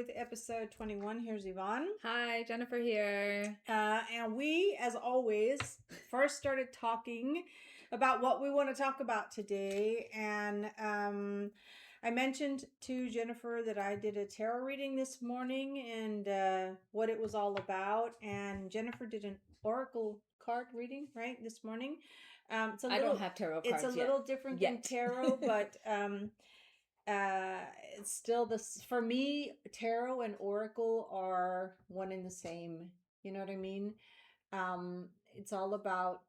with episode 21. Here's Yvonne. Hi, Jennifer here. And we, as always, first started talking about what we want to talk about today. And I mentioned to Jennifer that I did a tarot reading this morning and what it was all about. And Jennifer did an oracle card reading, right, this morning. I don't have tarot cards. It's a little different than tarot, but it's still this for me. Tarot and oracle are one and the same. You know what I mean? It's all about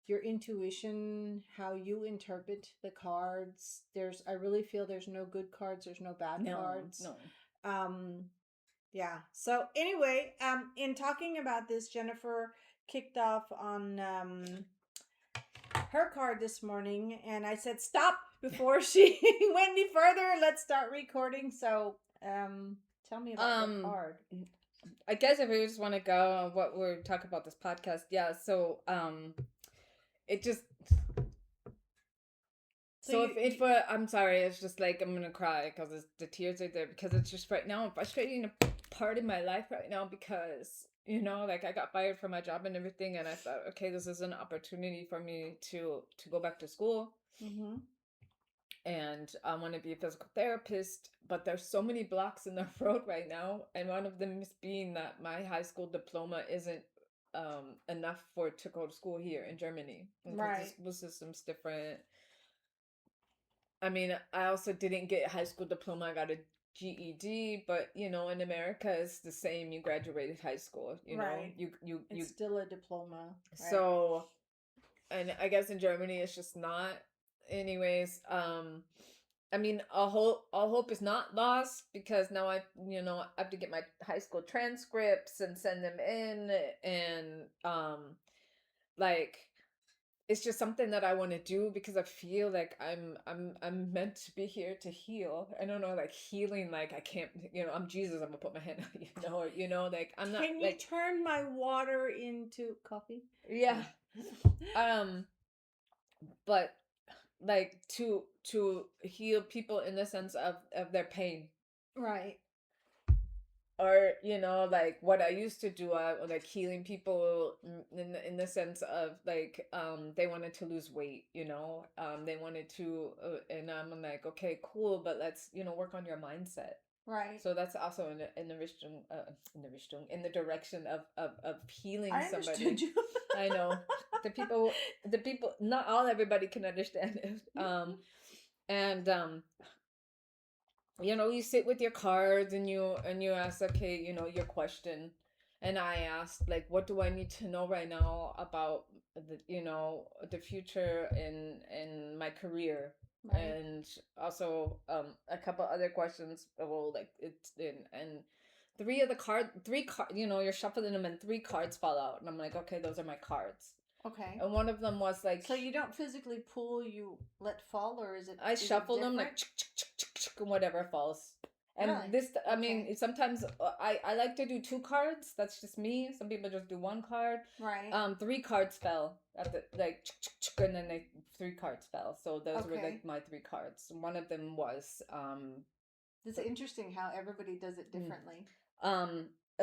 your intuition, how you interpret the cards. I really feel there's no good cards, there's no bad cards. No. Yeah. So anyway, in talking about this, Jennifer kicked off on her card this morning, and I said stop before she went any further. Let's start recording. So tell me about your card. I guess if we just want to go on what we're talking about this podcast, so it just I'm sorry, it's just like I'm gonna cry because the tears are there, because it's just right now I'm frustrating a part in my life right now, because like I got fired from my job and everything, and I thought, okay, this is an opportunity for me to go back to school. Mm-hmm. And I want to be a physical therapist, but there's so many blocks in the road right now, and one of them is being that my high school diploma isn't enough to go to school here in Germany. Right. The school system's different. I mean, I also didn't get a high school diploma. I got a GED, but in America it's the same. You graduated high school, right. you it's still a diploma. Right? So, and I guess in Germany it's just not. Anyways, I mean, all hope is not lost, because now I have to get my high school transcripts and send them in, and like, it's just something that I want to do, because I feel like I'm meant to be here to heal. I don't know, like healing, like I can't, I'm Jesus, I'm gonna put my hand out, like I'm not. Can you turn my water into coffee? Yeah. But like to heal people in the sense of their pain, right? Or like what I used to do, like healing people in the sense of like they wanted to lose weight, they wanted to, and I'm like, okay, cool, but let's work on your mindset. Right. So that's also in the direction of healing somebody. I understood you. I know the people. Not everybody can understand it. And you sit with your cards and you ask, okay, your question, and I asked, like, what do I need to know right now about the future in my career. Right. And also a couple other questions. Well, like it's and three cards, you're shuffling them and 3 cards fall out, and I'm like, okay, those are my cards. Okay. And one of them was like, so you don't physically pull, you let fall, or is it? I shuffle them like whatever falls. And really? This, I mean, sometimes I like to do 2 cards. That's just me. Some people just do 1 card. Right. 3 cards fell at the and then 3 cards fell. So those were like my 3 cards. One of them was It's interesting how everybody does it differently.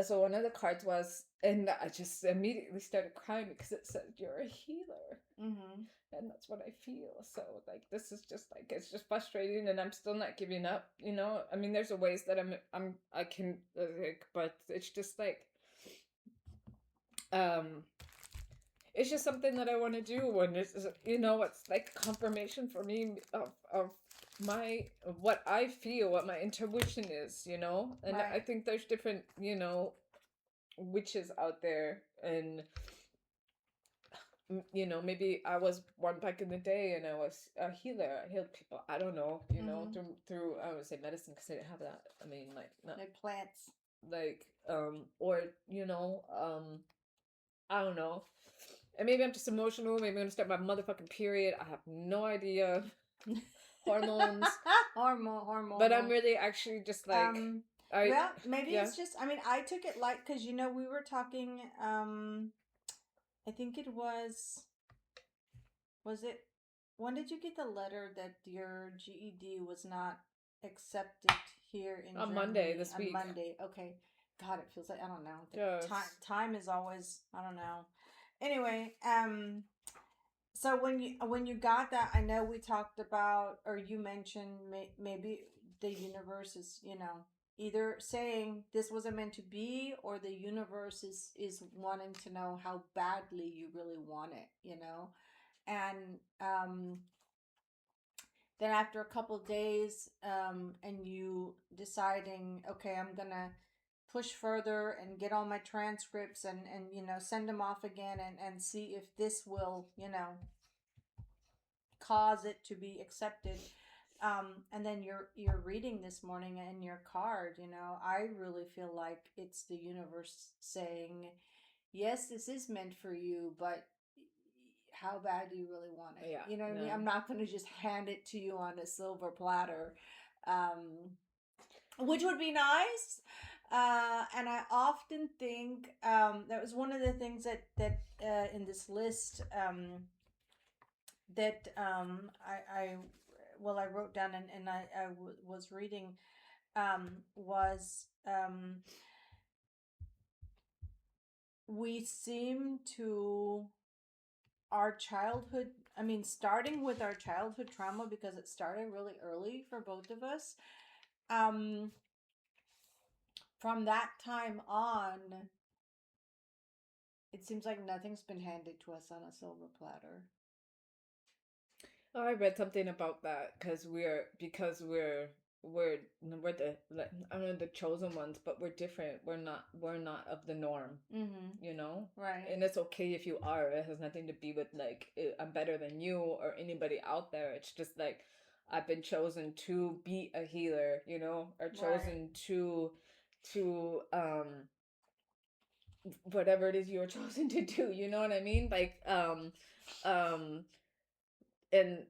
So one of the cards was, and I just immediately started crying because it said, "You're a healer." Mm-hmm. And that's what I feel. So like, this is just like, it's just frustrating, and I'm still not giving up. I mean, there's ways that I can, like, but it's just like, it's just something that I want to do, and it's it's like confirmation for me of what I feel, what my intuition is, and right. I think there's different, witches out there, and maybe I was one back in the day, and I was a healer. I healed people. I don't know, through I would say medicine, because I didn't have that. I mean, like plants, like or I don't know. And maybe I'm just emotional. Maybe I'm gonna start my motherfucking period. I have no idea. Hormones. Hormone. But I'm really actually just like... well, maybe it's just... I mean, I took it like... Because, we were talking... I think it was... Was it... When did you get the letter that your GED was not accepted here in On Monday Germany this on week. Monday. Okay. God, it feels like I don't know. The Yes. time is always I don't know. Anyway, so when you got that, I know we talked about or you mentioned maybe the universe is, either saying this wasn't meant to be or the universe is wanting to know how badly you really want it. And then after a couple days, and you deciding, okay, I'm gonna push further and get all my transcripts and send them off again and see if this will cause it to be accepted. And then you're reading this morning in your card, I really feel like it's the universe saying, yes, this is meant for you, but how bad do you really want it? Yeah. You know what I mean? No. I'm not going to just hand it to you on a silver platter, which would be nice. And I often think that was one of the things that in this list that I wrote down and was reading was we seem to our childhood, I mean, starting with our childhood trauma, because it started really early for both of us. From that time on, it seems like nothing's been handed to us on a silver platter. Oh, I read something about that because we're the, like, I don't know, the chosen ones, but we're different. We're not of the norm. Mm-hmm. Right. And it's okay if you are. It has nothing to be with like I'm better than you or anybody out there. It's just like I've been chosen to be a healer, or chosen to whatever it is you're chosen to do. You know what I mean? Like um and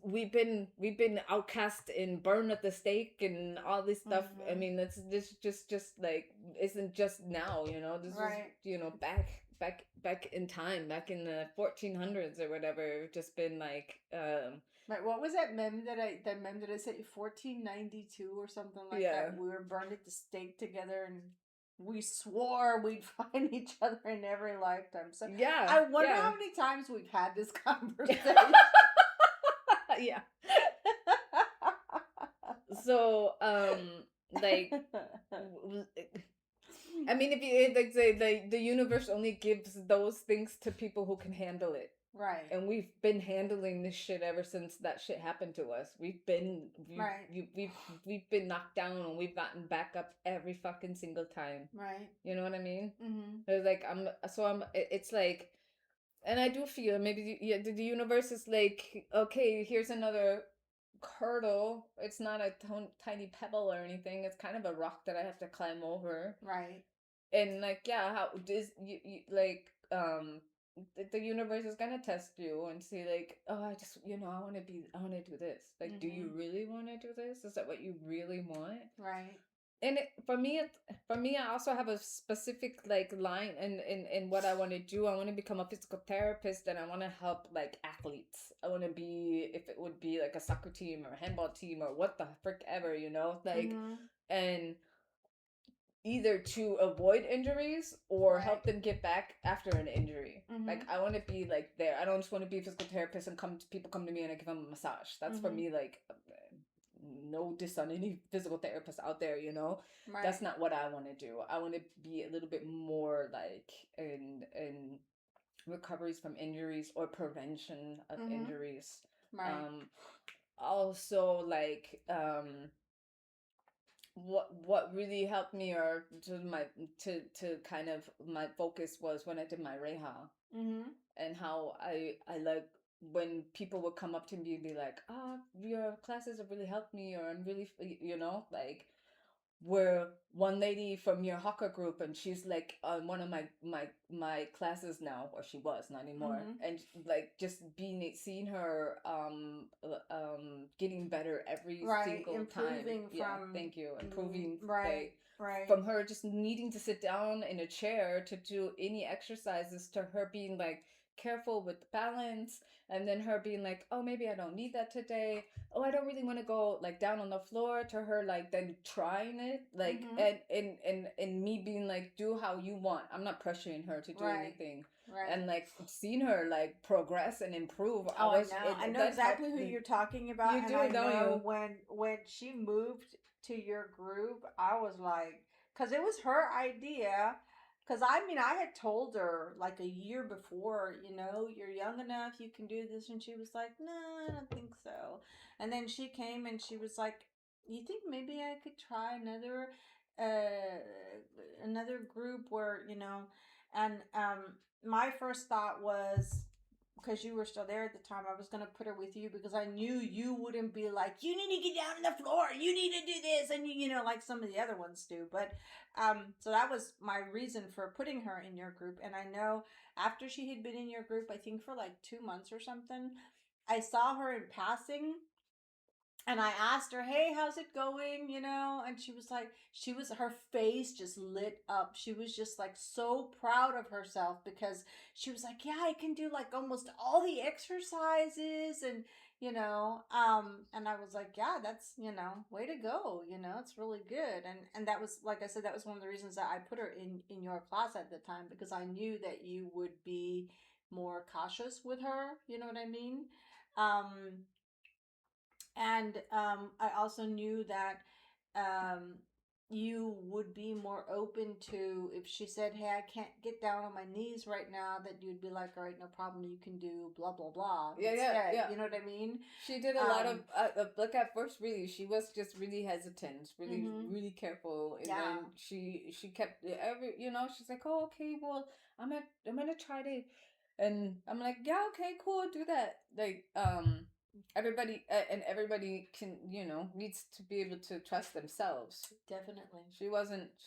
we've been outcast and burned at the stake and all this stuff. I mean, that's this just like isn't just now. This Right. was back in time, back in the 1400s or whatever. Just been like Right, what was that meme that I said 1492 or something like Yeah. that? We were burned at the stake together and we swore we'd find each other in every lifetime. So Yeah, I wonder yeah. how many times we've had this conversation. Yeah. So like I mean, if you like say the universe only gives those things to people who can handle it. Right. And we've been handling this shit ever since that shit happened to us. We've been been knocked down and we've gotten back up every fucking single time. Right. You know what I mean? Mm-hmm. It's like it's like, and I do feel maybe the universe is like, okay, here's another hurdle. It's not a tiny pebble or anything. It's kind of a rock that I have to climb over. Right. And like, yeah, how does you like the universe is gonna test you and see like, oh, I just I want to do this. Like, do you really want to do this? Is that what you really want? Right. And for me, I also have a specific like line in what I want to do. I want to become a physical therapist, and I want to help like athletes. I want to be, if it would be like a soccer team or a handball team or what the frick ever, like, and either to avoid injuries or help them get back after an injury. Like, I want to be like there. I don't just want to be a physical therapist and people come to me and I give them a massage. That's for me like, no diss on any physical therapists out there, Right. That's not what I want to do. I want to be a little bit more like in recoveries from injuries or prevention of injuries. Right. Also like what really helped me, or to kind of my focus, was when I did my reha. And how I like when people would come up to me and be like, your classes have really helped me, or I'm really, like, where one lady from your hawker group, and she's like on one of my classes now, or she was, not anymore. And like just seeing her getting better every single time. Thank you. Improving, like, from her just needing to sit down in a chair to do any exercises, to her being like careful with the balance, and then her being like, oh, maybe I don't need that today. Oh, I don't really want to go like down on the floor, to her like then trying it, like, Mm-hmm. and me being like, do how you want. I'm not pressuring her to do Right. anything. Right. And like seeing her like progress and improve, Oh, I know. I know that exactly helped who me. you're talking about, You and do, I don't know you? when she moved to your group, I was like, because it was her idea. Because I mean, I had told her like a year before, you're young enough, you can do this, and she was like, no, I don't think so. And then she came and she was like, you think maybe I could try another group where and my first thought was, because you were still there at the time, I was going to put her with you because I knew you wouldn't be like, you need to get down on the floor, you need to do this, and like some of the other ones do. But so that was my reason for putting her in your group. And I know after she had been in your group, I think for like 2 months or something, I saw her in passing, and I asked her, "Hey, how's it going?" And she was like, her face just lit up. She was just like so proud of herself because she was like, "Yeah, I can do like almost all the exercises." And I was like, "Yeah, that's, way to go. It's really good." And that was, like I said, that was one of the reasons that I put her in your class at the time, because I knew that you would be more cautious with her, you know what I mean? Um and I also knew that um, you would be more open to, if she said, "Hey, I can't get down on my knees right now," that you'd be like, "All right, no problem. You can do blah blah blah Yeah, yeah, instead." yeah. You know what I mean? She did a lot of Um, like at first, really, she was just really hesitant, really, mm-hmm. really careful, and then Yeah. she kept every, she's like, oh, okay, well, I'm gonna try to, and I'm like, yeah, okay, cool, do that. Like, everybody, and everybody can, needs to be able to trust themselves. Definitely. She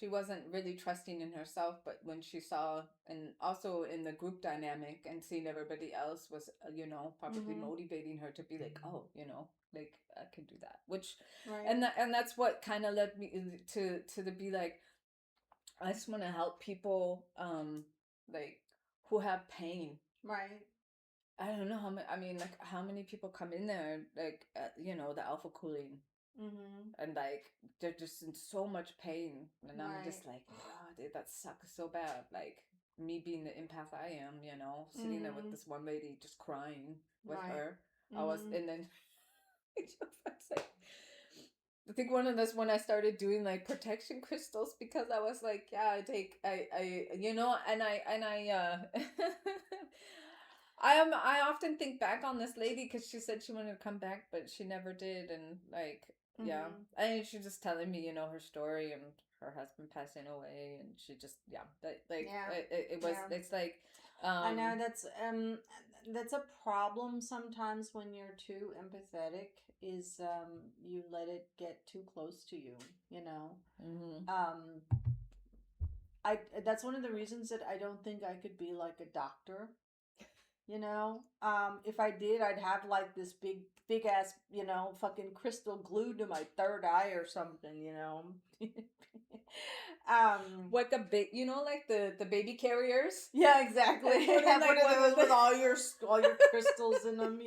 wasn't really trusting in herself, but when she saw, and also in the group dynamic, and seeing everybody else was, probably Mm-hmm. motivating her to be like, oh, like I can do that, which, Right. and that's what kind of led me to the be like, I just want to help people, like, who have pain. Right. I don't know how many. I mean, like, how many people come in there, like, the alpha cooling, Mm-hmm. and like they're just in so much pain, and I'm Right. just like, oh, dude, that sucks so bad. Like, me being the empath I am, sitting there with Mm-hmm. this one lady just crying with Right. her. I was, Mm-hmm. and then it's like, I think one of this when I started doing like protection crystals, because I was like, yeah, I often think back on this lady because she said she wanted to come back, but she never did. And like, yeah, Mm-hmm. and she just telling me, her story and her husband passing away, and she just, yeah, like Yeah. it was, Yeah. it's like, I know that's a problem sometimes when you're too empathetic, is you let it get too close to you, you know. mm-hmm. Um I That's one of the reasons that I don't think I could be like a doctor, you know. If I did, I'd have like this big ass, fucking crystal glued to my third eye or something, um Like a big, like the baby carriers. Yeah, exactly. Put in Have one like of one of those the. with all your crystals in them.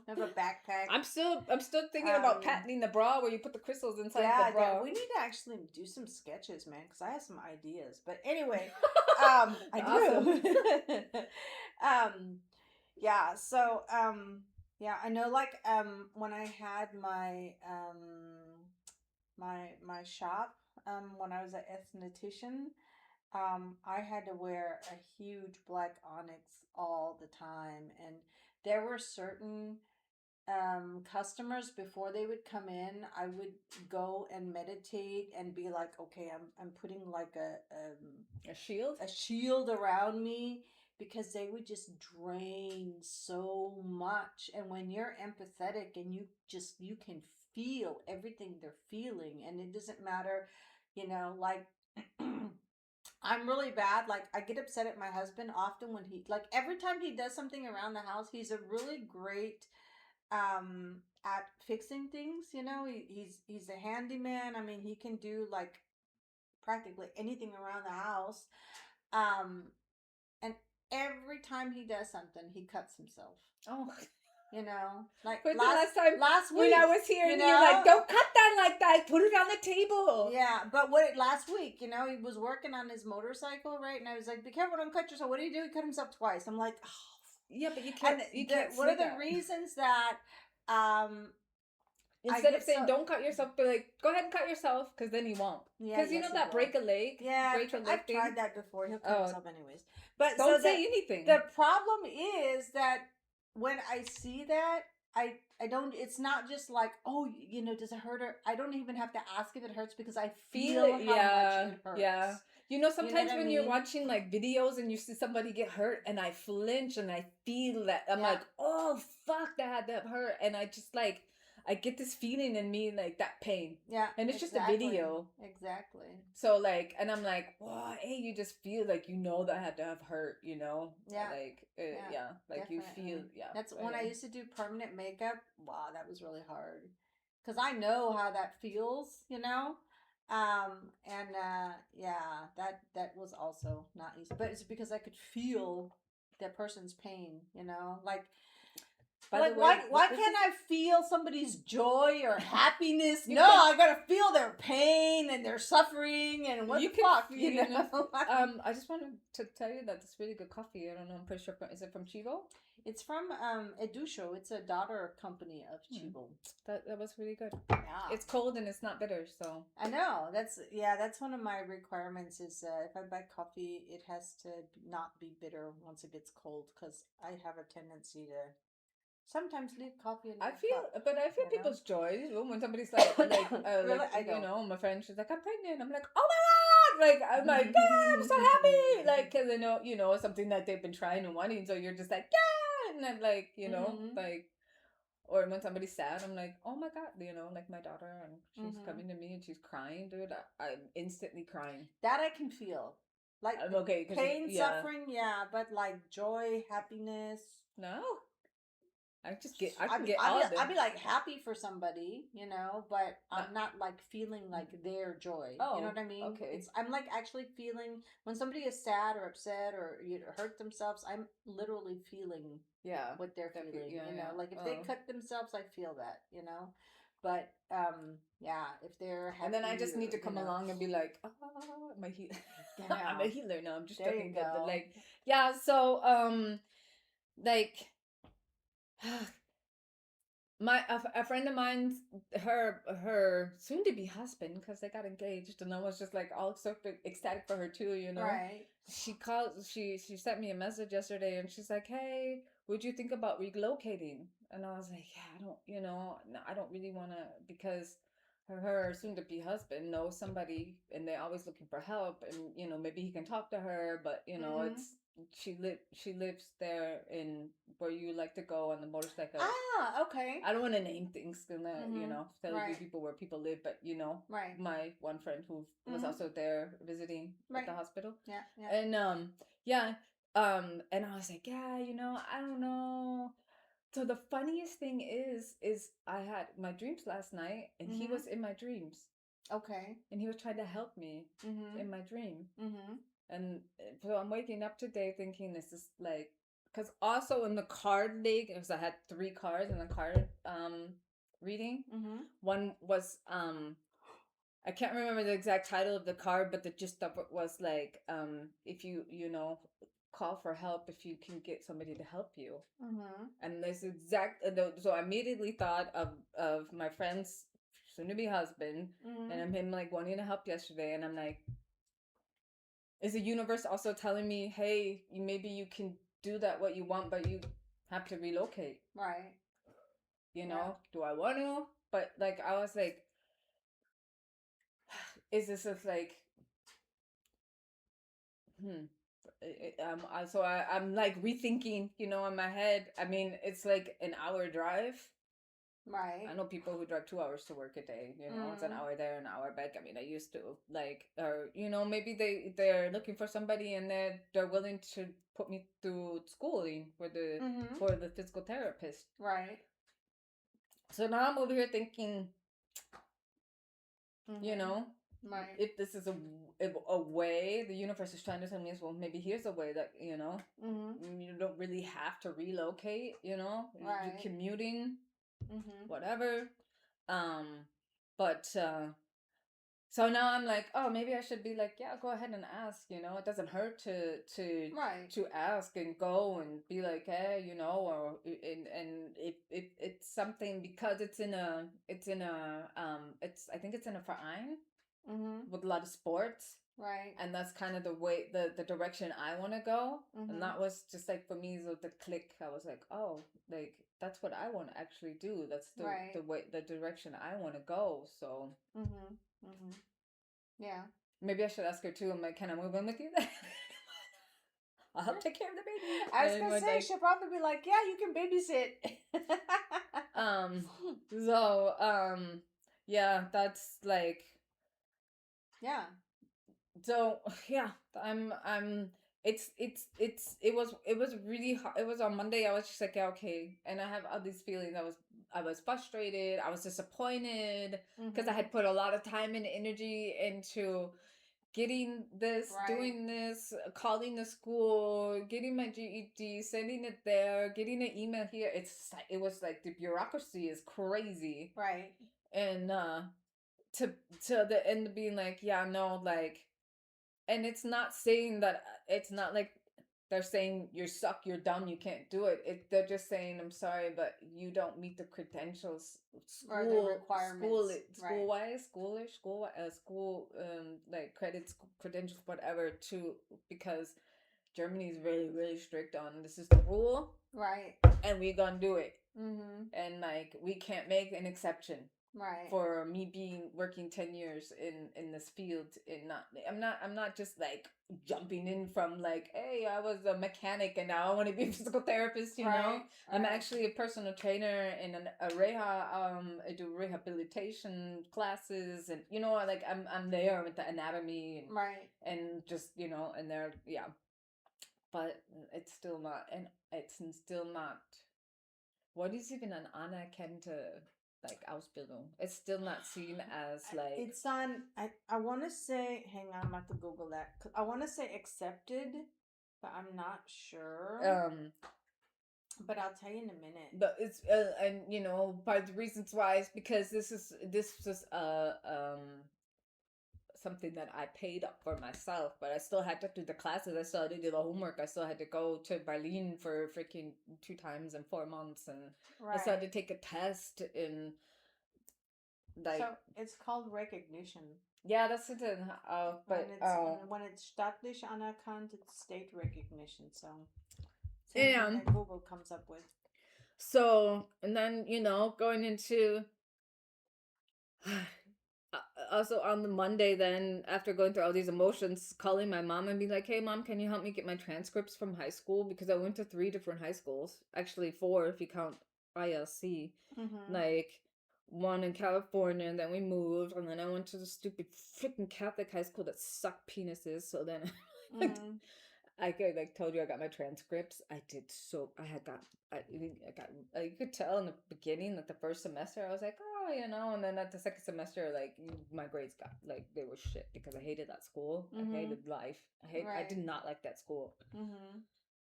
Have a backpack. I'm still thinking about Um, patenting the bra where you put the crystals inside the yeah, bra. we need to actually do some sketches, man, because I have some ideas. But anyway, I Awesome. do. um, yeah. So, yeah, I know. Like, when I had my shop, when I was an esthetician, I had to wear a huge black onyx all the time, and there were certain customers, before they would come in, I would go and meditate and be like, okay, I'm putting like A shield. a shield around me, because they would just drain so much. And when you're empathetic and you can feel everything they're feeling, and it doesn't matter, like I'm really bad. Like, I get upset at my husband often when like, every time he does something around the house, he's a really great at fixing things. He's a handyman. I mean, he can do like practically anything around the house. Um and every time he does something, he cuts himself. Oh, You know, like but the last time last when week I was here, you and know? you're like, "Don't cut that like that. Put it on the table." Yeah, but what last week, you know, he was working on his motorcycle, right? And I was like, "Be careful, don't cut yourself." What did he do? He cut himself twice. I'm like, oh. Yeah, but you can't. And You can't one say of the that. reasons that I Instead of get saying so don't cut yourself, be like, go ahead and cut yourself, because then he won't. yeah, Because you yes, know he that will. break a leg, Yeah, break a leg I've thing. tried that before. He'll cut Oh, himself anyways. But don't so say anything. the problem is that when I see that, I don't. It's not just like, oh, you know, does it hurt? Or I don't even have to ask if it hurts because I feel it, how yeah, much it hurts. yeah. You know, sometimes what I when mean? you're watching like videos and you see somebody get hurt, and I flinch and I feel that I'm Yeah. like, oh fuck, that hurt, and I just like I get this feeling in me like that pain. Yeah, And it's just a exactly. video. Exactly. So like, and I'm like, wow, hey, you just feel like you know that had to have hurt, you know? Yeah. Like, Yeah, yeah, like definitely. you feel, yeah. That's when I used to do permanent makeup. Wow, that was really hard because I know how that feels, you know. And yeah, that was also not easy, but it's because I could feel that person's pain, you know, like. By Like, the way, why can't I feel somebody's joy or happiness? You No, can- I gotta feel their pain and their suffering and what You the can fuck, feel, you know? I just wanted to tell you that it's really good coffee. I don't know, I'm pretty sure. Is it from Chivo? It's from Edusho. It's a daughter company of Chivo. That was really good. Yeah. It's cold and it's not bitter, so. I know. That's one of my requirements is if I buy coffee, it has to not be bitter once it gets cold because I have a tendency to sometimes leave coffee in my cup, But I feel you know? people's joy when somebody's like, Really? like, I you don't. know, my friend, she's like, I'm pregnant. I'm like, oh my god! Like, I'm like, yeah, I'm so happy! Like, cause I know, you know, something that they've been trying and wanting, so you're just like, yeah! And I'm like, you know, like, or when somebody's sad, I'm like, oh my god, you know, like my daughter, and she's coming to me and she's crying, dude. I'm instantly crying. That I can feel. Like I'm okay, pain, suffering, yeah, but like joy, happiness. No. I can get all I'd of them. I'd be like happy for somebody, you know, but I'm not like feeling like their joy. Oh, you know what I mean? okay. I'm like actually feeling when somebody is sad or upset or hurt themselves. I'm literally feeling what they're feeling. Yeah, you know, yeah. like if they cut themselves, I feel that. You know, but yeah, if they're happy, And then I just need to come you know. along and be like, oh, my healer. I'm a healer now. I'm just There joking, you but go. like, yeah. So like. A friend of mine, her soon to be husband, because they got engaged, and I was just like all so ecstatic for her too, you know. Right. She called. She sent me a message yesterday, and she's like, "Hey, would you think about relocating?" And I was like, "Yeah, I don't, you know, no, I don't really want to because." Her soon to be husband knows somebody and they're always looking for help, and you know maybe he can talk to her, but you know it's she lives there in where you like to go on the motorcycle. Ah, okay. I don't want to name things, you know, tell you people where people live, but you know, my one friend who was also there visiting at the hospital. Yeah, yeah. And and I was like, yeah, you know, I don't know. So the funniest thing is I had my dreams last night, and he was in my dreams. Okay. And he was trying to help me in my dream. And so I'm waking up today thinking this is like, because also in the card league, because I had 3 cards in the card reading. One was I can't remember the exact title of the card, but the gist of it was like if you know call for help if you can get somebody to help you. And this exact so I immediately thought of my friend's soon to be husband, and him like wanting to help yesterday, and I'm like, is the universe also telling me, hey, maybe you can do that what you want, but you have to relocate, right? You know, do I want to? But like I was like, is this just like so I'm like rethinking, you know, in my head. I mean, it's like an hour drive. Right. I know people who drive 2 hours to work a day, you know, it's an hour there, an hour back. I mean, I used to like, or, you know, maybe they're looking for somebody and they're willing to put me through schooling for the physical therapist. Right. So now I'm over here thinking, you know, Right. if this is a way the universe is trying to tell me is, well, maybe here's a way that, you know, you don't really have to relocate, you know, Right. you're commuting, whatever. But so now I'm like, oh, maybe I should be like, yeah, go ahead and ask, you know, it doesn't hurt to ask and go and be like, hey, you know, or and if it's something, because it's in a it's, I think it's in a verein with a lot of sports. Right. And that's kind of the way, the direction I want to go. And that was just like, for me, so the click, I was like, oh, like that's what I want to actually do. That's the way, the direction I want to go. So yeah, maybe I should ask her too. I'm like, can I move in with you? I'll help take care of the baby. I was gonna say, she'll probably be like, yeah, you can babysit. Yeah, that's like, yeah. so yeah, it was really hard. It was on Monday. I was just like, yeah, okay. And I have all these feelings. I was frustrated. I was disappointed because I had put a lot of time and energy into getting this, doing this, calling the school, getting my GED, sending it there, getting an email here. It was like, the bureaucracy is crazy. Right. And to the end of being like, yeah, no, like, and it's not saying that, it's not like they're saying you suck, you're dumb, you can't do it. They're just saying, I'm sorry, but you don't meet the credentials, or the requirements, school like credentials, whatever, to, because Germany is really, really strict on, this is the rule, right? And we're gonna do it, and like we can't make an exception. Right. For me working 10 years in this field, and I'm not just like jumping in from like, hey, I was a mechanic and now I want to be a physical therapist, you know. I'm actually a personal trainer in a reha. I do rehabilitation classes, and you know, like I'm there with the anatomy, and just, you know, and they're, yeah, but it's still not, and it's still not, what is even an anerkannte, like, Ausbildung? It's still not seen as like, it's on. I want to say. Hang on, I'm about to Google that. I want to say accepted, but I'm not sure. But I'll tell you in a minute. But it's and you know, part of the reasons why is because this is something that I paid up for myself, but I still had to do the classes. I still had to do the homework. I still had to go to Berlin for freaking 2 times in 4 months, and I still had to take a test in, like. So it's called recognition. Yeah, that's it. But when it's staatlich anerkannt, it's state recognition. So yeah, that Google comes up with. So, and then, you know, going into also on the Monday, then after going through all these emotions, calling my mom and being like, hey mom, can you help me get my transcripts from high school? Because I went to 3 different high schools, actually 4 if you count ILC. Like, one in California, and then we moved, and then I went to the stupid freaking Catholic high school that sucked penises. So then I like told you I got my transcripts. I did, so I got, you could tell in the beginning, like the first semester, I was like, oh, you know, and then at the second semester, like my grades got, like, they were shit because I hated that school. I hated life. I did not like that school.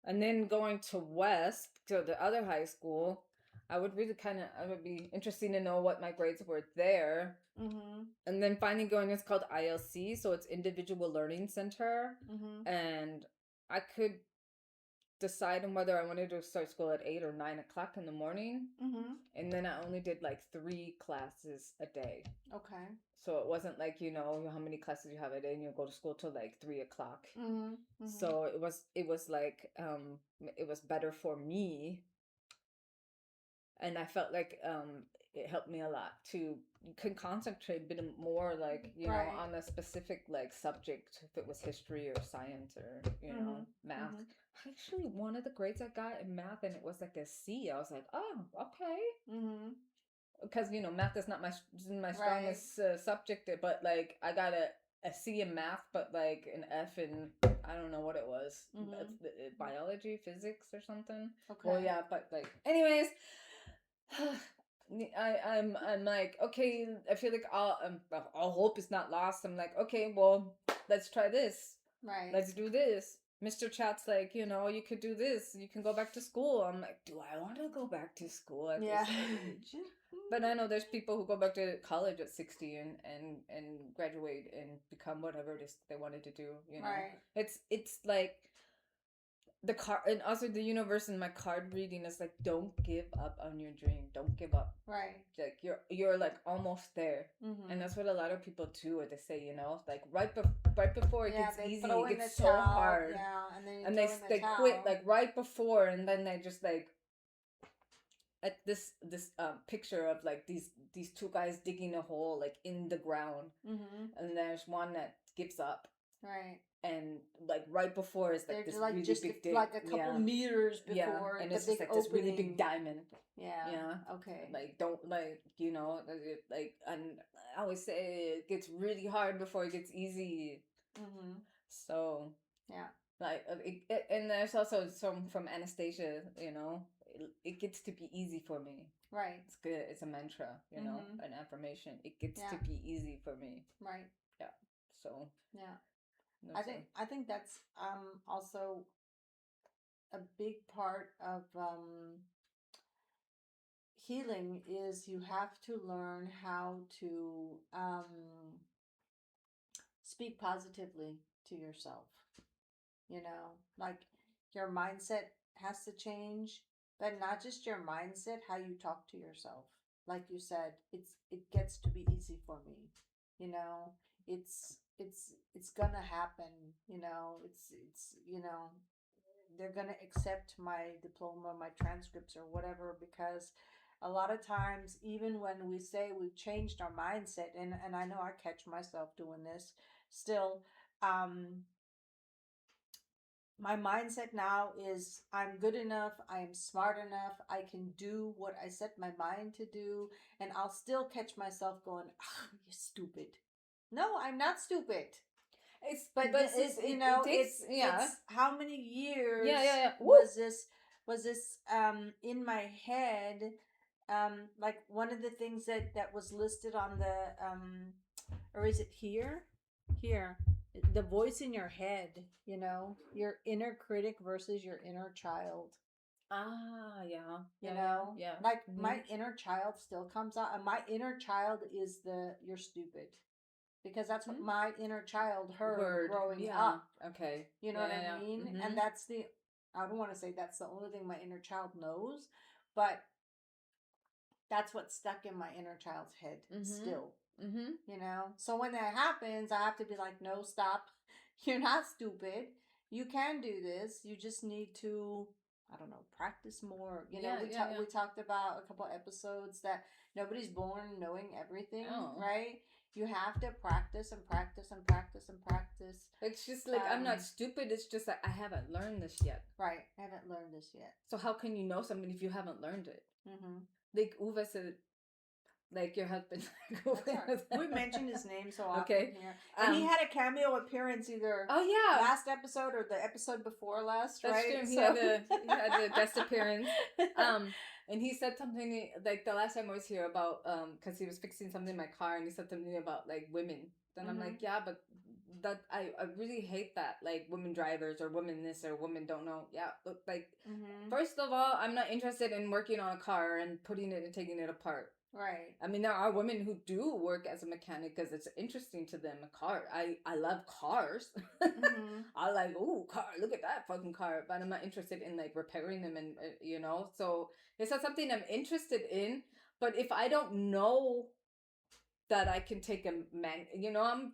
And then going to West, to the other high school, I would be interested to know what my grades were there. And then finally going, it's called ILC, so it's Individual Learning Center. And I could decide on whether I wanted to start school at 8 or 9 o'clock in the morning. And then I only did like 3 classes a day. Okay. So it wasn't like, you know, how many classes you have a day and you go to school till like 3 o'clock. So it was like, it was better for me. And I felt like it helped me a lot to can concentrate a bit more, like, you know, on a specific like subject, if it was history or science or, you know, math. Actually, one of the grades I got in math, and it was like a C. I was like, oh, okay. Because, you know, math is not my strongest subject, but like I got a C in math, but like an F in, I don't know what it was, biology, physics, or something. Okay. Well, yeah, but like, anyways. I'm like, okay, I feel like all hope is not lost. I'm like, okay, well, let's try this. Right. Let's do this. Mr. Chat's like, you could do this. You can go back to school. I'm like, do I want to go back to school at Yeah. this age? But I know there's people who go back to college at 60 and graduate and become whatever it is they wanted to do. Right. It's like the card, and also the universe in my card reading is like, don't give up on your dream. Don't give up. Right. Like you're like almost there. Mm-hmm. And that's what a lot of people do. They say, like right before it gets easy, it gets so towel, hard. Yeah, and then and they quit like right before, and then they just like at this picture of like these two guys digging a hole like in the ground, and there's one that gives up, right, and like right before is like they're this like really just big dig, like a couple meters before and the it's big just like opening. this really big diamond. Yeah. Okay. Like don't like, and I always say it gets really hard before it gets easy. So yeah. Like and there's also some from Anastasia, it gets to be easy for me. Right. It's good. It's a mantra, an affirmation. It gets to be easy for me. Right. Yeah. So. Yeah. I think that's also a big part of healing is you have to learn how to speak positively to yourself. Like your mindset has to change, but not just your mindset, how you talk to yourself. Like you said, it gets to be easy for me. It's gonna happen. It's they're gonna accept my diploma, my transcripts, or whatever, because a lot of times, even when we say we've changed our mindset, and I know I catch myself doing this still, my mindset now is I'm good enough, I am smart enough, I can do what I set my mind to do, and I'll still catch myself going, you're stupid. No, I'm not stupid. It's how many years was this in my head, like one of the things that was listed on the or is it here the voice in your head, your inner critic versus your inner child. Like my inner child still comes out, and my inner child is you're stupid, because that's what my inner child heard growing up. Okay. You know what I mean? And that's I don't want to say that's the only thing my inner child knows, but that's what's stuck in my inner child's head still. So when that happens, I have to be like, no, stop. You're not stupid. You can do this. You just need to, I don't know, practice more. We talked about a couple episodes that nobody's born knowing everything, right? You have to practice and practice and practice and practice. It's just like, I'm not stupid. It's just like, I haven't learned this yet. Right. I haven't learned this yet. So how can you know something if you haven't learned it? Like Uwe said, like your husband. We mentioned his name so often. Okay. Here. And he had a cameo appearance either last episode or the episode before last, That's right? True. He had a guest appearance. And he said something like the last time I was here about because he was fixing something in my car, and he said something about like women. Then I'm like, yeah, but that I really hate that, like women drivers or women this or women don't know. Yeah, look, like first of all, I'm not interested in working on a car and putting it and taking it apart. Right. I mean, there are women who do work as a mechanic because it's interesting to them. A car. I love cars. I like, ooh, car. Look at that fucking car. But I'm not interested in like repairing them, and So it's not something I'm interested in. But if I don't know that I can take a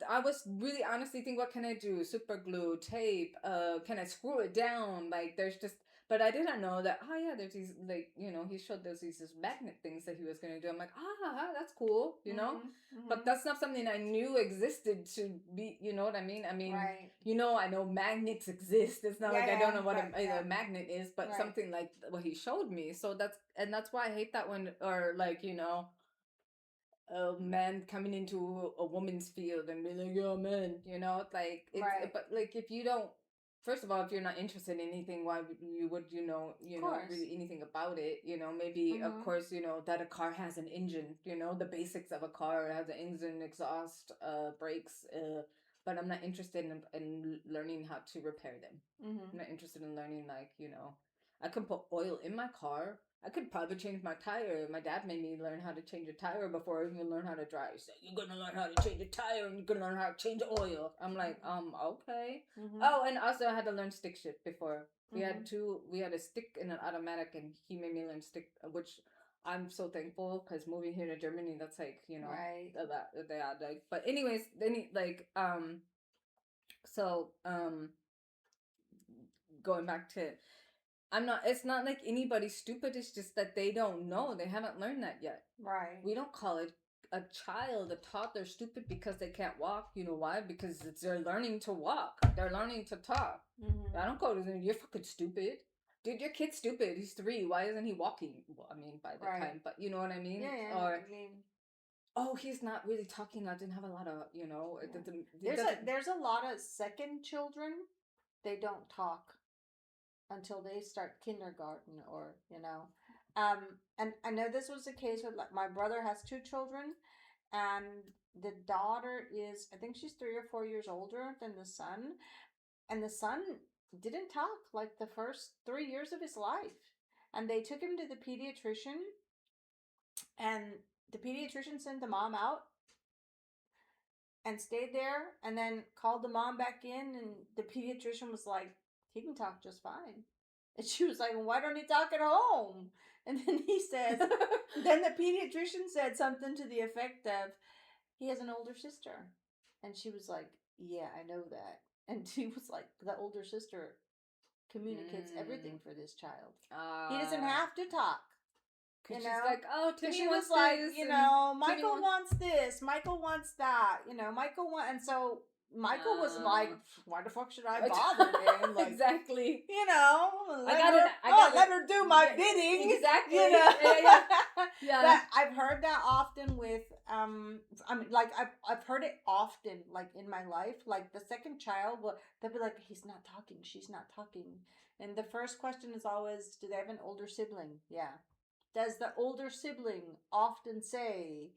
I was really honestly thinking, what can I do? Super glue, tape. Can I screw it down? Like, there's just. But I didn't know that, there's these, like, he showed these magnet things that he was going to do. I'm like, that's cool, But that's not something I knew existed to be, you know what I mean? I mean, right. I know magnets exist. It's not I don't know what a magnet is, but something like what he showed me. So that's why I hate that when, or like, a man coming into a woman's field and be like, "Yo, man," like it's, but like if you don't first of all, if you're not interested in anything, why you would really anything about it? Maybe of course that a car has an engine. The basics of a car has an engine, exhaust, brakes. But I'm not interested in learning how to repair them. I'm not interested in learning I can put oil in my car. I could probably change my tire. My dad made me learn how to change a tire before I even learned how to drive. He said, "You're gonna learn how to change a tire, and you're gonna learn how to change oil." I'm like, okay. Oh, and also I had to learn stick shift before. We had a stick and an automatic, and he made me learn stick, which I'm so thankful because moving here to Germany, that's like right. But anyways, then so going back to it's not like anybody's stupid, it's just that they don't know. They haven't learned that yet. Right. We don't call it a toddler stupid because they can't walk. You know why? Because they're learning to walk. They're learning to talk. I don't go to them, "You're fucking stupid. Dude, your kid's stupid. He's 3. Why isn't he walking?" Well, I mean, by the time, but you know what I mean? Yeah, Or, I mean, oh, he's not really talking. I didn't have a lot of, there's a lot of second children. They don't talk until they start kindergarten, or and I know this was the case with, like, my brother has 2 children, and the daughter is, I think she's 3 or 4 years older than the son, and the son didn't talk like the first 3 years of his life, and they took him to the pediatrician, and the pediatrician sent the mom out and stayed there, and then called the mom back in, and the pediatrician was like, "He can talk just fine." And she was like, "Well, why don't he talk at home?" And then he says, then the pediatrician said something to the effect of, "He has an older sister." And she was like, "Yeah, I know that." And she was like, "The older sister communicates everything for this child. He doesn't have to talk." She's like, "Oh, Timmy she wants was like, this, Michael wants this, Michael wants that, Michael wants, and so Michael was like, "Why the fuck should I bother him?" Like, exactly. Let her do my bidding. Exactly. Yeah. But I've heard that often with I mean, like, I've heard it often, like, in my life. Like, the second child they'll be like, "He's not talking, she's not talking," and the first question is always, "Do they have an older sibling?" Yeah. Does the older sibling often say,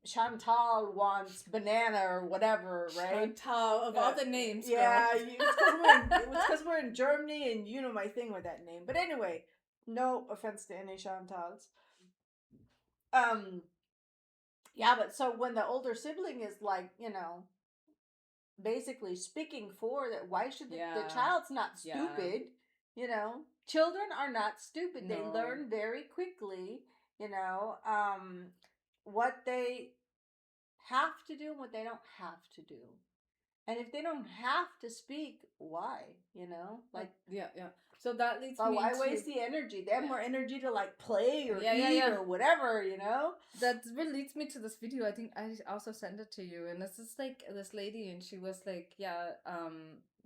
"Chantal wants banana," or whatever, right? Chantal, of all the names, girl. Yeah, it's because we're in Germany, and you know my thing with that name. But anyway, no offense to any Chantals. Yeah, but so when the older sibling is like, basically speaking for that, why should the child's not stupid? Children are not stupid. No. They learn very quickly, what they have to do and what they don't have to do. And if they don't have to speak, why? Like, yeah. So that leads me why waste the energy? They have more energy to, like, play or eat or whatever, That really leads me to this video. I think I also sent it to you, and this is like this lady, and she was like,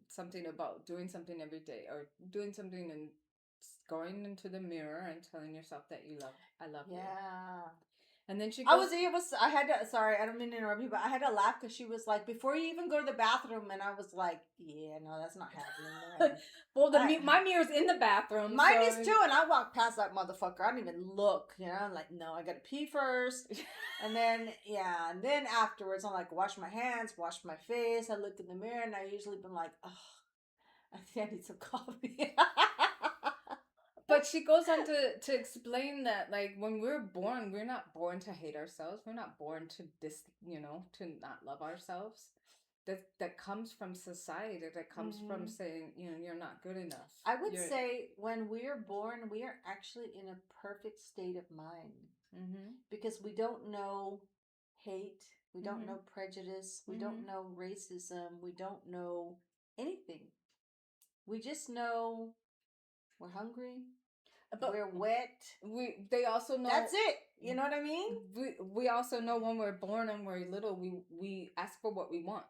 something about doing something every day, or doing something and going into the mirror and telling yourself that I love you. Yeah. And then she goes, I had to, sorry, I don't mean to interrupt you, but I had to laugh because she was like, "Before you even go to the bathroom," and I was like, "Yeah, no, that's not happening." Well, my mirror's in the bathroom. Mine is too, and I walked past that motherfucker. I didn't even look, I'm like, "No, I gotta pee first." And then, and then afterwards, I'm like, wash my hands, wash my face. I look in the mirror, and I usually been like, "Oh, I think I need some coffee." But she goes on to explain that, like, when we're born, we're not born to hate ourselves. We're not born to to not love ourselves. That comes from society. That comes from saying, you're not good enough. I would say when we're born, we are actually in a perfect state of mind. Because we don't know hate. We don't know prejudice. We don't know racism. We don't know anything. We just know we're hungry. But we're wet. They also know. That's it. You know what I mean? We also know when we're born and we're little, we ask for what we want.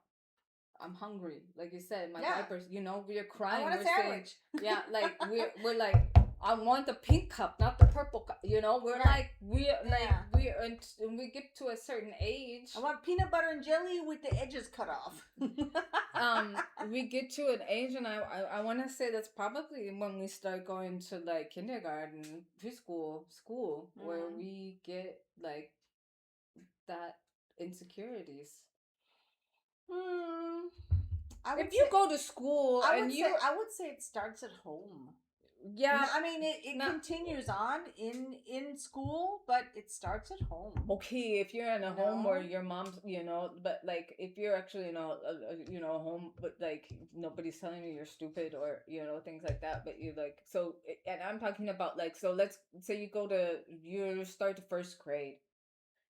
I'm hungry, like you said. My diapers. We are crying. I want a sandwich. Saying, like we're like, I want the pink cup, not the purple cup. You know, we're Right. we get to a certain age. I want peanut butter and jelly with the edges cut off. We get to an age, and I want to say that's probably when we start going to like kindergarten, preschool, school, where we get like that insecurities. If you go to school, I would say it starts at home. Yeah, I mean, it continues on in school, but it starts at home. Okay, if you're in a home where your mom's, but like if you're actually in a home, but like nobody's telling you you're stupid or things like that, but you like so, and I'm talking about like so. Let's say you start the first grade,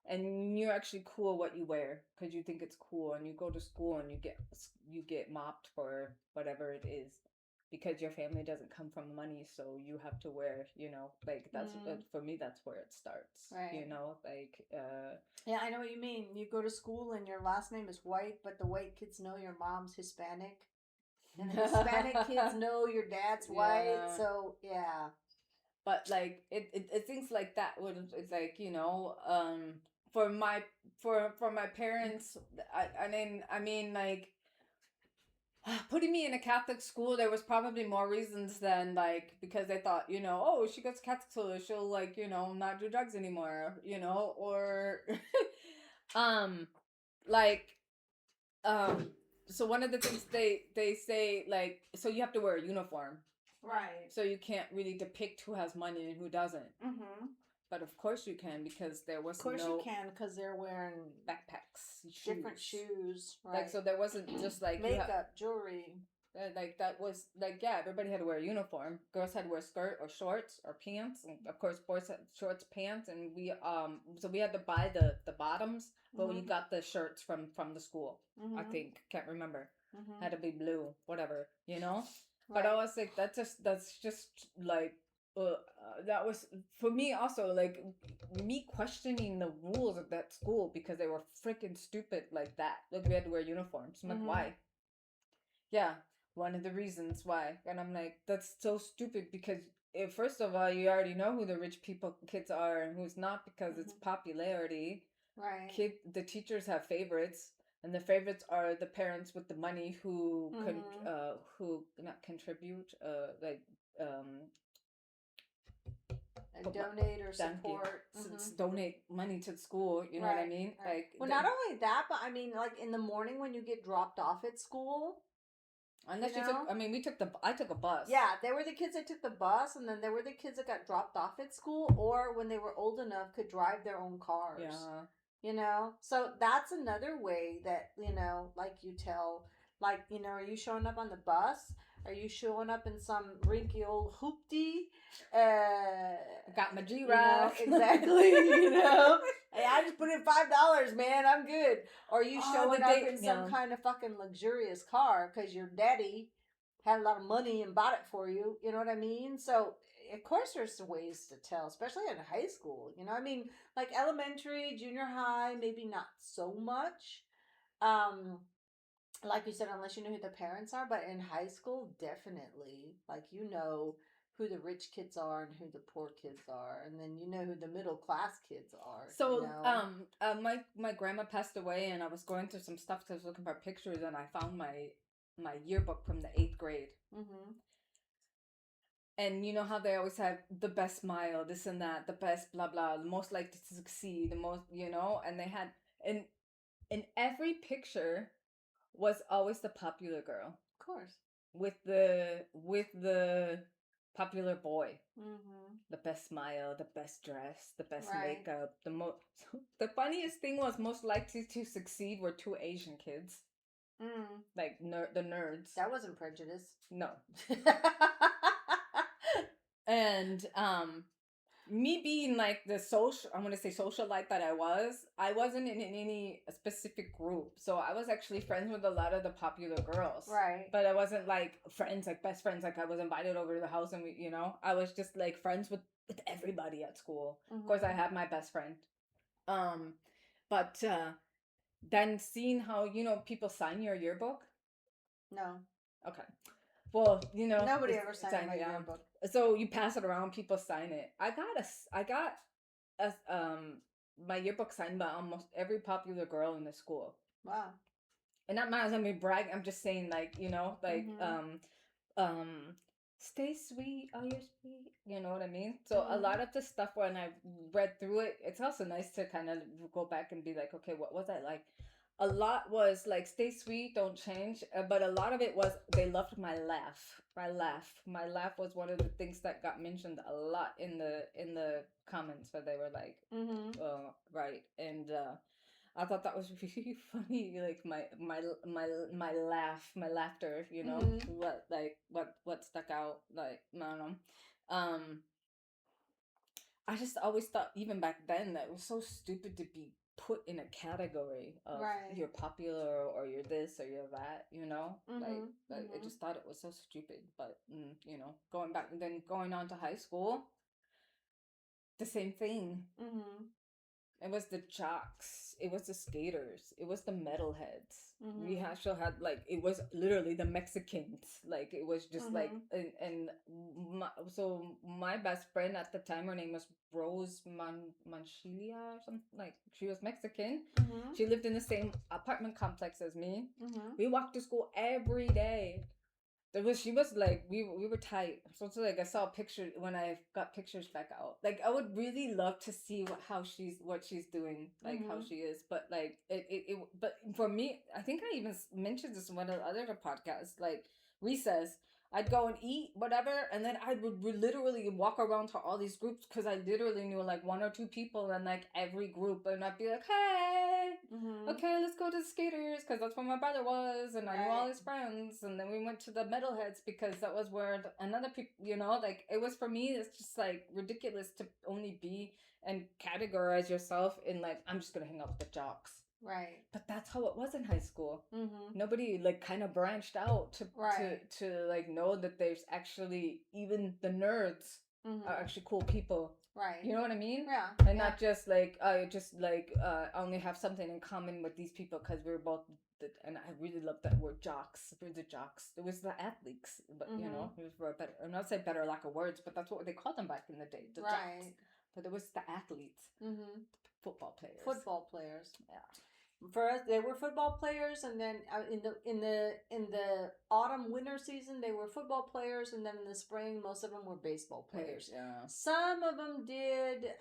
and you're actually cool what you wear because you think it's cool, and you go to school and you get mopped for whatever it is because your family doesn't come from money, so you have to wear, like that's for me that's where it starts, right? Like yeah, I know what you mean. You go to school and your last name is White, but the white kids know your mom's Hispanic, and the Hispanic kids know your dad's white. So yeah, but like it things like that would it's like for my parents, I mean like putting me in a Catholic school, there was probably more reasons than like because they thought, oh, she goes to Catholic school, she'll like, not do drugs anymore, or like so one of the things they say like so you have to wear a uniform. Right. So you can't really depict who has money and who doesn't. But of course you can because there was you can because they're wearing backpacks, different shoes, right? Like so there wasn't just like makeup, jewelry. Like that was like everybody had to wear a uniform. Girls had to wear skirt or shorts or pants, and of course boys had shorts, pants, and we so we had to buy the bottoms, but we got the shirts from the school. I think can't remember. Had to be blue, whatever, But I was like, that's just like that was for me also like me questioning the rules of that school because they were freaking stupid like that. Like we had to wear uniforms. I'm like, why? Yeah, one of the reasons why. And I'm like, that's so stupid because first of all, you already know who the rich kids are and who's not because it's popularity. Right. The teachers have favorites, and the favorites are the parents with the money who who not contribute like donate or support. Donate money to the school, you know what I mean? Right. Like well, not only that, but I mean like in the morning when you get dropped off at school. Unless you took, I mean, I took a bus. Yeah, there were the kids that took the bus, and then there were the kids that got dropped off at school, or when they were old enough could drive their own cars. Yeah. So that's another way that, like you tell, like, are you showing up on the bus? Are you showing up in some rinky old hoopty? Got my G-Ride. Exactly, Hey, I just put in $5, man. I'm good. Or you showing up in some kind of fucking luxurious car because your daddy had a lot of money and bought it for you. You know what I mean? So, of course, there's ways to tell, especially in high school. I mean, like elementary, junior high, maybe not so much. Like you said, unless you know who the parents are, but in high school, definitely. Like, who the rich kids are and who the poor kids are, and then who the middle class kids are. So my grandma passed away, and I was going through some stuff because I was looking for pictures, and I found my yearbook from the 8th grade. And you know how they always have the best smile, this and that, the best blah blah, the most likely to succeed, the most, and they had in every picture was always the popular girl. Of course. With the popular boy. The best smile, the best dress, the best makeup, the funniest thing was most likely to succeed were 2 Asian kids. Like the nerds. That wasn't prejudice. No. And me being like the I'm gonna say socialite that I wasn't in any specific group. So I was actually friends with a lot of the popular girls. Right. But I wasn't like friends, like best friends. Like I was invited over to the house and I was just like friends with everybody at school. Of course I had my best friend. But then seeing how, people sign your yearbook. No. Okay. Well, nobody ever signed my yearbook. So you pass it around, people sign it. I got a my yearbook signed by almost every popular girl in the school. Wow. And not matters I mean brag, I'm just saying, like, like um stay sweet, oh you're sweet, you know what I mean? So a lot of the stuff, when I read through it, it's also nice to kind of go back and be like, okay, what was I like? A lot was like stay sweet, don't change, but a lot of it was they loved my laugh was one of the things that got mentioned a lot in the comments, where they were like, right. And I thought that was really funny. Like my laughter. What stuck out. Like, I don't know. Um, I just always thought, even back then, that it was so stupid to be put in a category of you're popular or you're this or you're that. I just thought it was so stupid. But going back and then going on to high school, the same thing. It was the jocks. It was the skaters. It was the metalheads. We actually had, like, it was literally the Mexicans. Like, it was just like, so my best friend at the time, her name was Rose Manchilia or something. Like, she was Mexican. She lived in the same apartment complex as me. We walked to school every day. She was like, we were tight. So it's like I saw a picture when I got pictures back out. Like, I would really love to see what she's doing, like how she is. But like but for me, I think I even mentioned this in one of the other podcasts. Like, recess, I'd go and eat whatever, and then I would literally walk around to all these groups, because I literally knew like one or two people in like every group, and I'd be like, hey, okay, let's go to the skaters, because that's where my brother was, and I knew all his friends. And then we went to the metalheads, because that was where another people, like, it was, for me, it's just like ridiculous to only be and categorize yourself in, like, I'm just gonna hang out with the jocks. Right. But that's how it was in high school. Nobody, like, kind of branched out to like know that there's actually, even the nerds are actually cool people. Right. You know what I mean? Yeah. And not just like I only have something in common with these people because we're both. And I really love that word, jocks. We're the jocks. It was the athletes, but it was for a better. I'm not saying better lack of words, but that's what they called them back in the day, the jocks. But it was the athletes, football players. Football players. Yeah. For us, they were football players, and then in the autumn winter season, they were football players, and then in the spring, most of them were baseball players. Yeah. Some of them did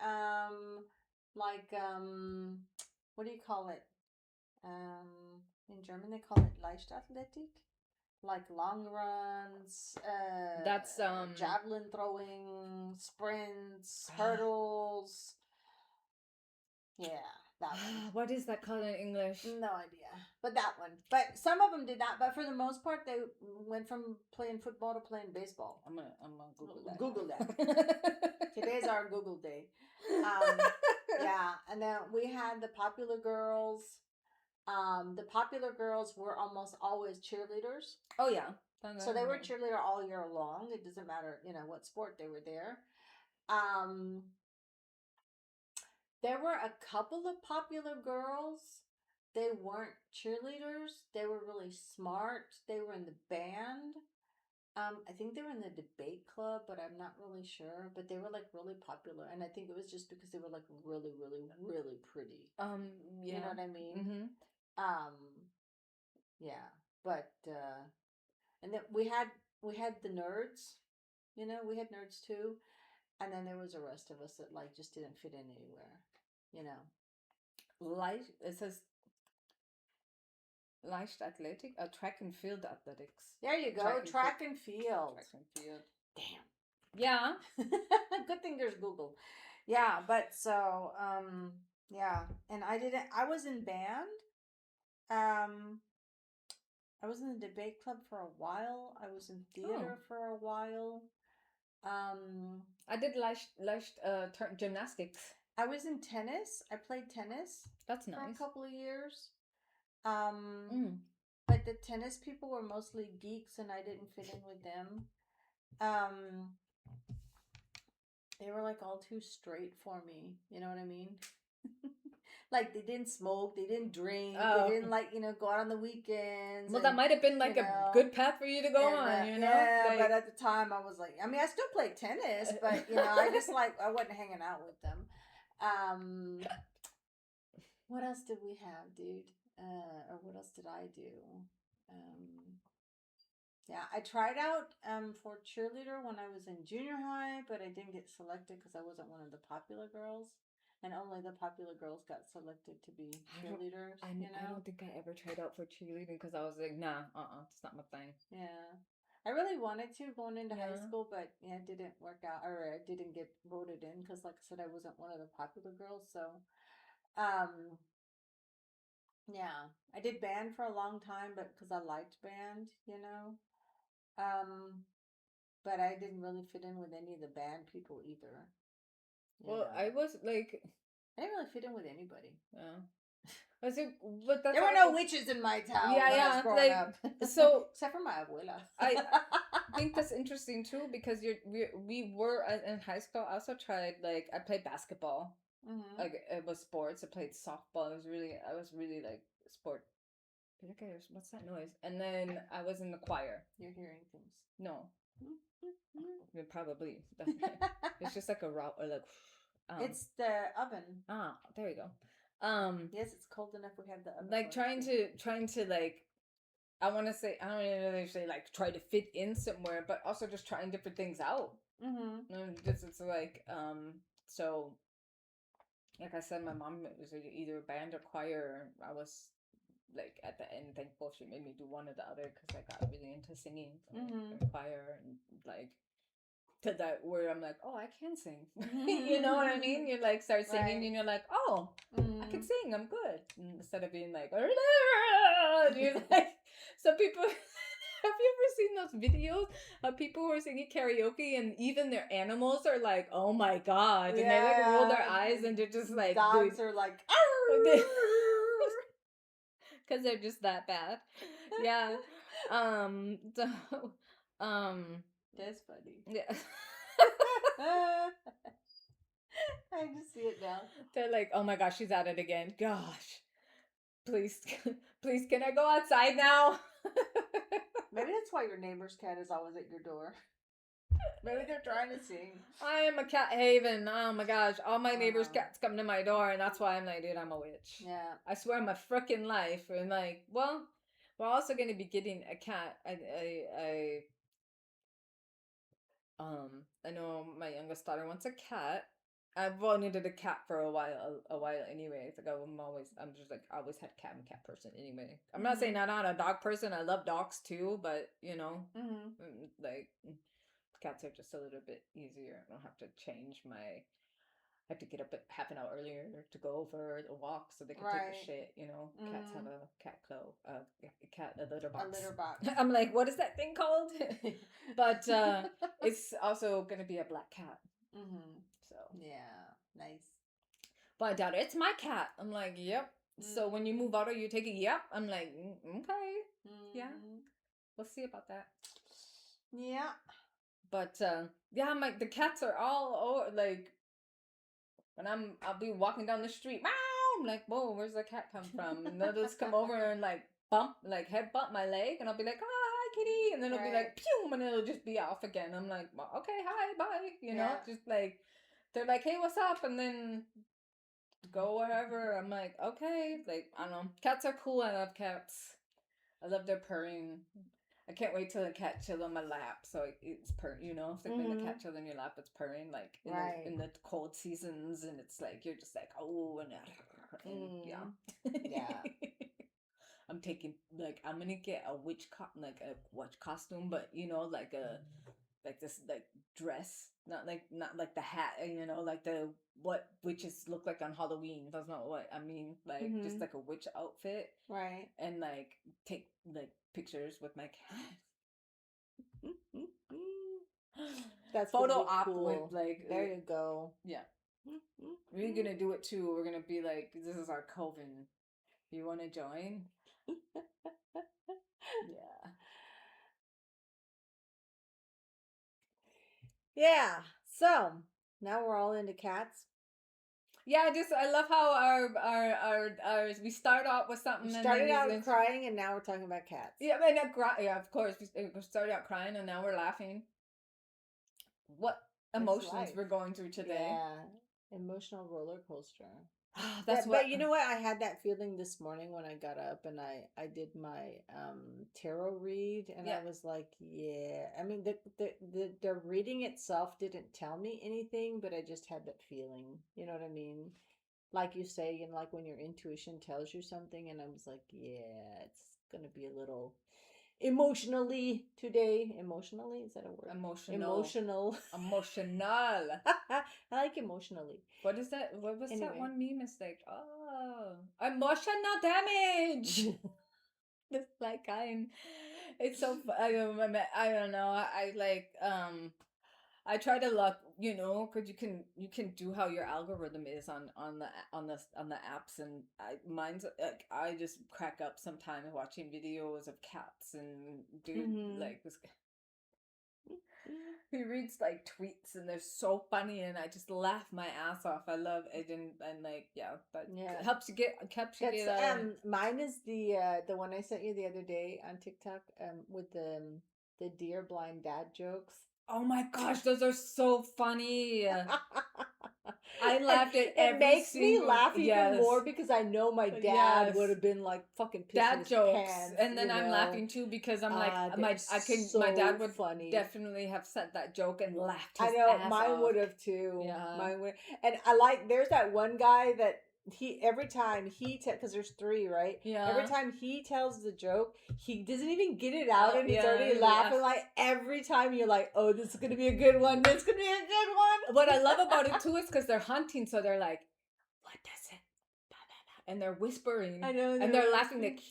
what do you call it? In German they call it Leichtathletik, like long runs. That's javelin throwing, sprints, hurdles. Yeah. That one. What is that called in English? No idea. But that one. But some of them did that. But for the most part, they went from playing football to playing baseball. I'm gonna Google that. Google that. Today's our Google day. Yeah. And then we had the popular girls. The popular girls were almost always cheerleaders. Oh yeah. So they were cheerleader all year long. It doesn't matter, what sport they were there. There were a couple of popular girls. They weren't cheerleaders. They were really smart. They were in the band. I think they were in the debate club, but I'm not really sure. But they were like really popular, and I think it was just because they were like really, really, really pretty. Yeah. You know what I mean? Yeah. But and then we had the nerds. We had nerds too. And then there was the rest of us that like just didn't fit in anywhere, It says Leichtathletik, track and field athletics. There you go, track and field. Track and field. Damn. Yeah. Good thing there's Google. Yeah, but so yeah, and I was in band. I was in the debate club for a while. I was in theater for a while. I did gymnastics. I was in tennis. I played tennis. That's nice. For a couple of years. But the tennis people were mostly geeks, and I didn't fit in with them. They were like all too straight for me. You know what I mean? like they didn't smoke, they didn't drink, Oh. they didn't like go out on the weekends. Well, that might have been like a good path for you to go on, Yeah, like, but at the time I was like, I mean, I still played tennis, but I just I wasn't hanging out with them. What else did we have, dude? Or what else did I do? Um, yeah, I tried out for cheerleader when I was in junior high, but I didn't get selected because I wasn't one of the popular girls, and only the popular girls got selected to be cheerleaders. I don't think I ever tried out for cheerleading because I was like, nah, it's not my thing. Yeah, I really wanted to going into high Yeah. school, but yeah, it didn't work out, or I didn't get voted in because, like I said, I wasn't one of the popular girls. So, um, yeah, I did band for a long time, but because I liked band. Um, but I didn't really fit in with any of the band people either. Well, I was like, I didn't really fit in with anybody. yeah. I was like, but that's There were no witches in my town when I was growing up. So except for my abuela. I think that's interesting too because we were in high school. I also tried I played basketball. Mm-hmm. Like it was sports. I played softball. I was really like sport. Okay, what's that noise? And then I was in the choir. You're hearing things. No, probably. It's just like a rock or like. It's the oven. Ah, there we go. Yes, it's cold enough. We have the oven. Like trying to like. I want to say I don't even say like try to fit in somewhere, but also just trying different things out. Mm-hmm. And it's like so. Like I said, my mom was either band or choir. I was like at the end thankful she made me do one or the other because I got really into singing and choir and like to that where I'm like, oh, I can sing. You know what I mean? You like start singing and you're like, oh, I can sing. I'm good. Instead of being like, you're like, some people. Have you ever seen those videos of people who are singing karaoke and even their animals are like, oh my god, and they like roll their eyes and they're just like, dogs are like, because they're just that bad. Yeah. So, that's funny. yeah. I just see it now. They're like, oh my gosh, she's at it again. Gosh, please, please, can I go outside now? Maybe that's why your neighbor's cat is always at your door. Maybe they're trying to sing. I am a cat haven. Oh my gosh, all my neighbors' cats come to my door, and that's why I'm like, dude, I'm a witch. Yeah. I swear my frickin' life. And like, well, we're also gonna be getting a cat. I know my youngest daughter wants a cat. I've needed a cat for a while anyway. It's like I'm just like I always had cat and cat person anyway. I'm not saying I'm not a dog person. I love dogs too, but like cats are just a little bit easier. I don't have to change my. I have to get up at half an hour earlier to go for a walk so they can take a shit. Cats have a a litter box. A litter box. I'm like, what is that thing called? But it's also gonna be a black cat. So yeah, nice. But I doubt it. It's my cat. I'm like, yep. So when you move out, are you taking? Yep. I'm like, okay, yeah. We'll see about that. Yeah. But yeah, I'm like the cats are all like when I'll be walking down the street. Wow, I'm like, whoa, where's the cat come from? And they'll just come over and like head bump my leg, and I'll be like, oh, hi, kitty, and then it'll be like, pew, and it'll just be off again. I'm like, well, okay, hi, bye, just like they're like, hey, what's up, and then go wherever. I'm like, okay, like I don't know. Cats are cool. I love cats. I love their purring. I can't wait till the cat chill on my lap. So it's purring, if when the cat chill on your lap, it's purring like in the cold seasons, and it's like you're just like and yeah. I'm taking I'm gonna get a witch costume, but like this dress, not like the hat, like the what witches look like on Halloween. That's not what I mean. Like just like a witch outfit, right? And like take like pictures with my cat. That's photo op cool. with like there you go. Yeah, we're gonna do it too. We're gonna be like, this is our coven. You want to join? Yeah. Yeah. So now we're all into cats. Yeah, just I love how our we start off with something We and started then out crying, and now we're talking about cats. yeah, I mean, yeah, of course we started out crying and now we're laughing. What emotions Life. we're going through today? Yeah, emotional roller coaster. That's But what. you know what? I had that feeling this morning when I got up and I did my tarot read, and Yeah. I was like, yeah. I mean, the reading itself didn't tell me anything, but I just had that feeling. You know what I mean? Like you say, you know, like when your intuition tells you something, and I was like, yeah, it's gonna be a little emotionally today. Emotionally, is that a word? Emotional. Emotional. I like emotionally. What is that? What was that Anyway. one meme? It's like, oh, emotional damage. It's like it's so. I don't know. I like. I try to look, because you can do how your algorithm is on the apps, and mine's like I just crack up sometimes watching videos of cats and dude like this. He reads like tweets and they're so funny and I just laugh my ass off. I love it and like but Yeah. it helps you get Mine is the one I sent you the other day on TikTok with the dear blind dad jokes. Oh my gosh, those are so funny. I laughed at It every makes me single laugh even more because I know my dad Yes. would have been like fucking pissing dad his jokes, pants, and then you I'm know? laughing too because I'm like They're my dad so would funny. definitely have said that joke and laughed I his know ass mine off. would have too. Yeah. Mine would, and I like. There's that one guy that he every time he because there's three, right? Yeah. Every time he tells the joke, he doesn't even get it out, and he's yeah, already laughing. Like every time you're like, oh, this is gonna be a good one. This is gonna be a good one. What I love about it too is because they're hunting, so they're like, what does it? And they're whispering. I know, and they're laughing like.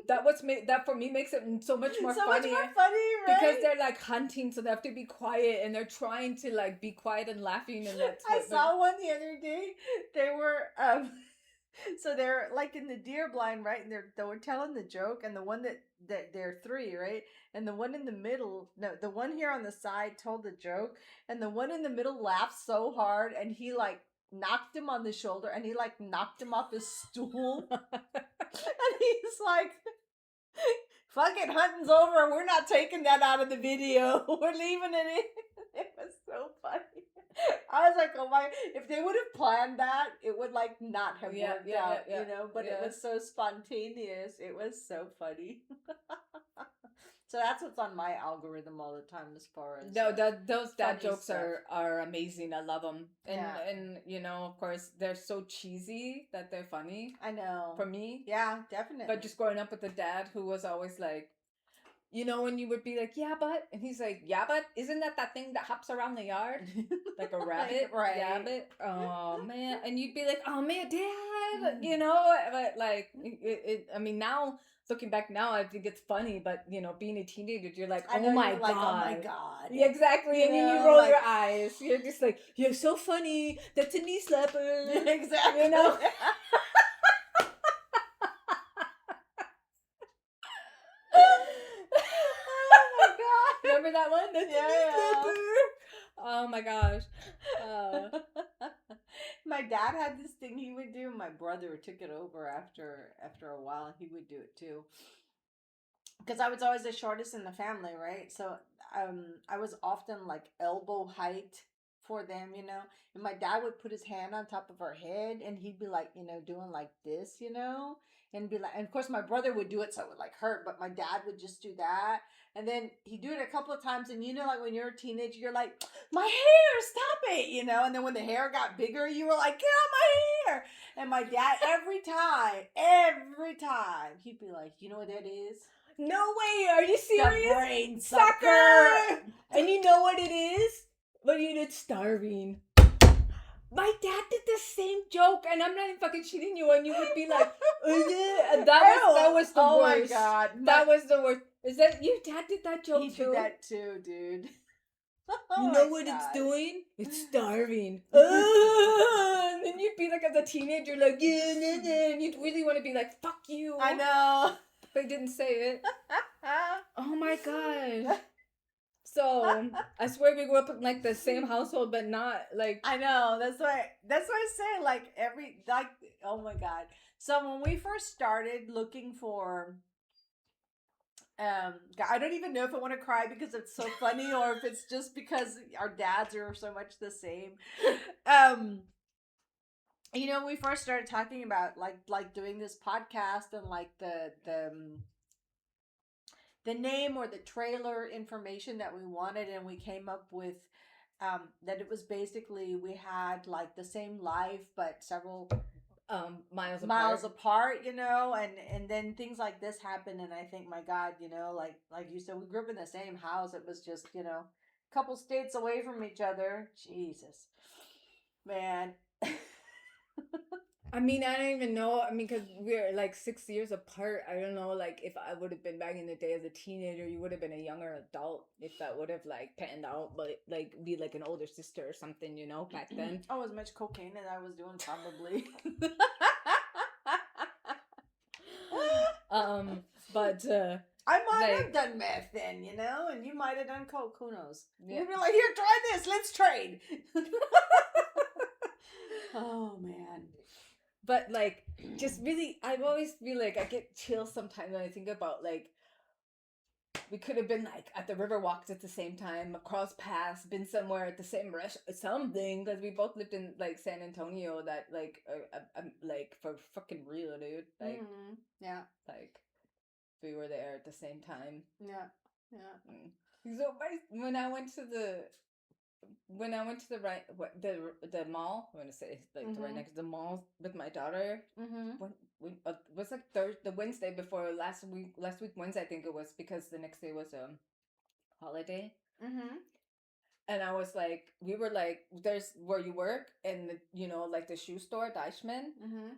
That for me makes it so much more so funny. much more funny, right? Because they're like hunting, so they have to be quiet, and they're trying to like be quiet and laughing, and that's. I saw one the other day. They were so they're like in the deer blind, right? And they were telling the joke, and the one that they're three, right? And the one in the middle, no, the one here on the side told the joke, and the one in the middle laughed so hard, and he like knocked him on the shoulder, and he like knocked him off his stool, and he's like. Fucking hunting's over. We're not taking that out of the video. We're leaving it in. It was so funny. I was like, oh my, if they would have planned that, it would like not have worked out, you know, but it was so spontaneous. It was so funny. So that's what's on my algorithm all the time as far as those dad jokes are amazing. I love them, and of course they're so cheesy that they're funny. I know for me, yeah, definitely. But just growing up with a dad who was always like, when you would be like, yeah, but, and he's like, yeah, but isn't that thing that hops around the yard like a rabbit? Right. Rabbit. Oh man, and you'd be like, oh man, dad, but like, I mean, now. Looking back now, I think it's funny, but being a teenager, you're like, oh my god, oh my god, yeah, exactly, and then you roll your eyes. You're just like, you're so funny. That's a knee slapper, exactly. Oh my god, remember that one? That's a knee slapper. Oh my gosh. My dad had this thing he would do. My brother took it over after a while. He would do it too. Because I was always the shortest in the family, right? So I was often like elbow height for them, And my dad would put his hand on top of her head and he'd be like, doing like this, and be like, and of course my brother would do it so it would like hurt, but my dad would just do that. And then he'd do it a couple of times, and like when you're a teenager, you're like, my hair, stop it, And then when the hair got bigger, you were like, get out my hair. And my dad, every time, he'd be like, you know what that is? No way, are you serious? The brain sucker. And you know what it is? But it's starving. My dad did the same joke, and I'm not even fucking cheating you, and you would be like, and that was the worst. Oh my god. That was the worst. Is that your dad did that joke too? He did that too, dude. You know what it's doing? It's starving. And then you'd be like, as a teenager, like, and you'd really want to be like, fuck you. I know. But he didn't say it. Oh my god. So I swear we grew up in like the same household, but not like. I know. That's why I say like oh my god. So when we first started looking for I don't even know if I want to cry because it's so funny or if it's just because our dads are so much the same. Um we first started talking about like doing this podcast and like the name or the trailer information that we wanted, and we came up with that it was basically we had like the same life but several Miles apart, and then things like this happen, and I think, my God, like you said, we grew up in the same house. It was just, a couple states away from each other. Jesus, man. I mean, I don't even know. I mean, because we're like 6 years apart. I don't know, like, if I would have been back in the day as a teenager, you would have been a younger adult if that would have, like, panned out, but, like, be like an older sister or something, back then. Oh, as much cocaine as I was doing, probably. But, I might have like, done meth then, and you might have done coke. Who knows? Yeah. You'd be like, here, try this. Let's trade. Oh, man. But, like, just really, I've always feel like I get chills sometimes when I think about, like, we could have been, like, at the river walks at the same time, across paths, been somewhere at the same something, because we both lived in, like, San Antonio, that, like, like, for fucking real, dude. Like, yeah. Like, we were there at the same time. Yeah. Yeah. So, when I went to the the mall, I'm gonna say like the right next to the mall with my daughter. When was like the Wednesday before last week Wednesday, I think it was, because the next day was a holiday. And I was like, we were like, there's where you work, and like the shoe store, Deichmann.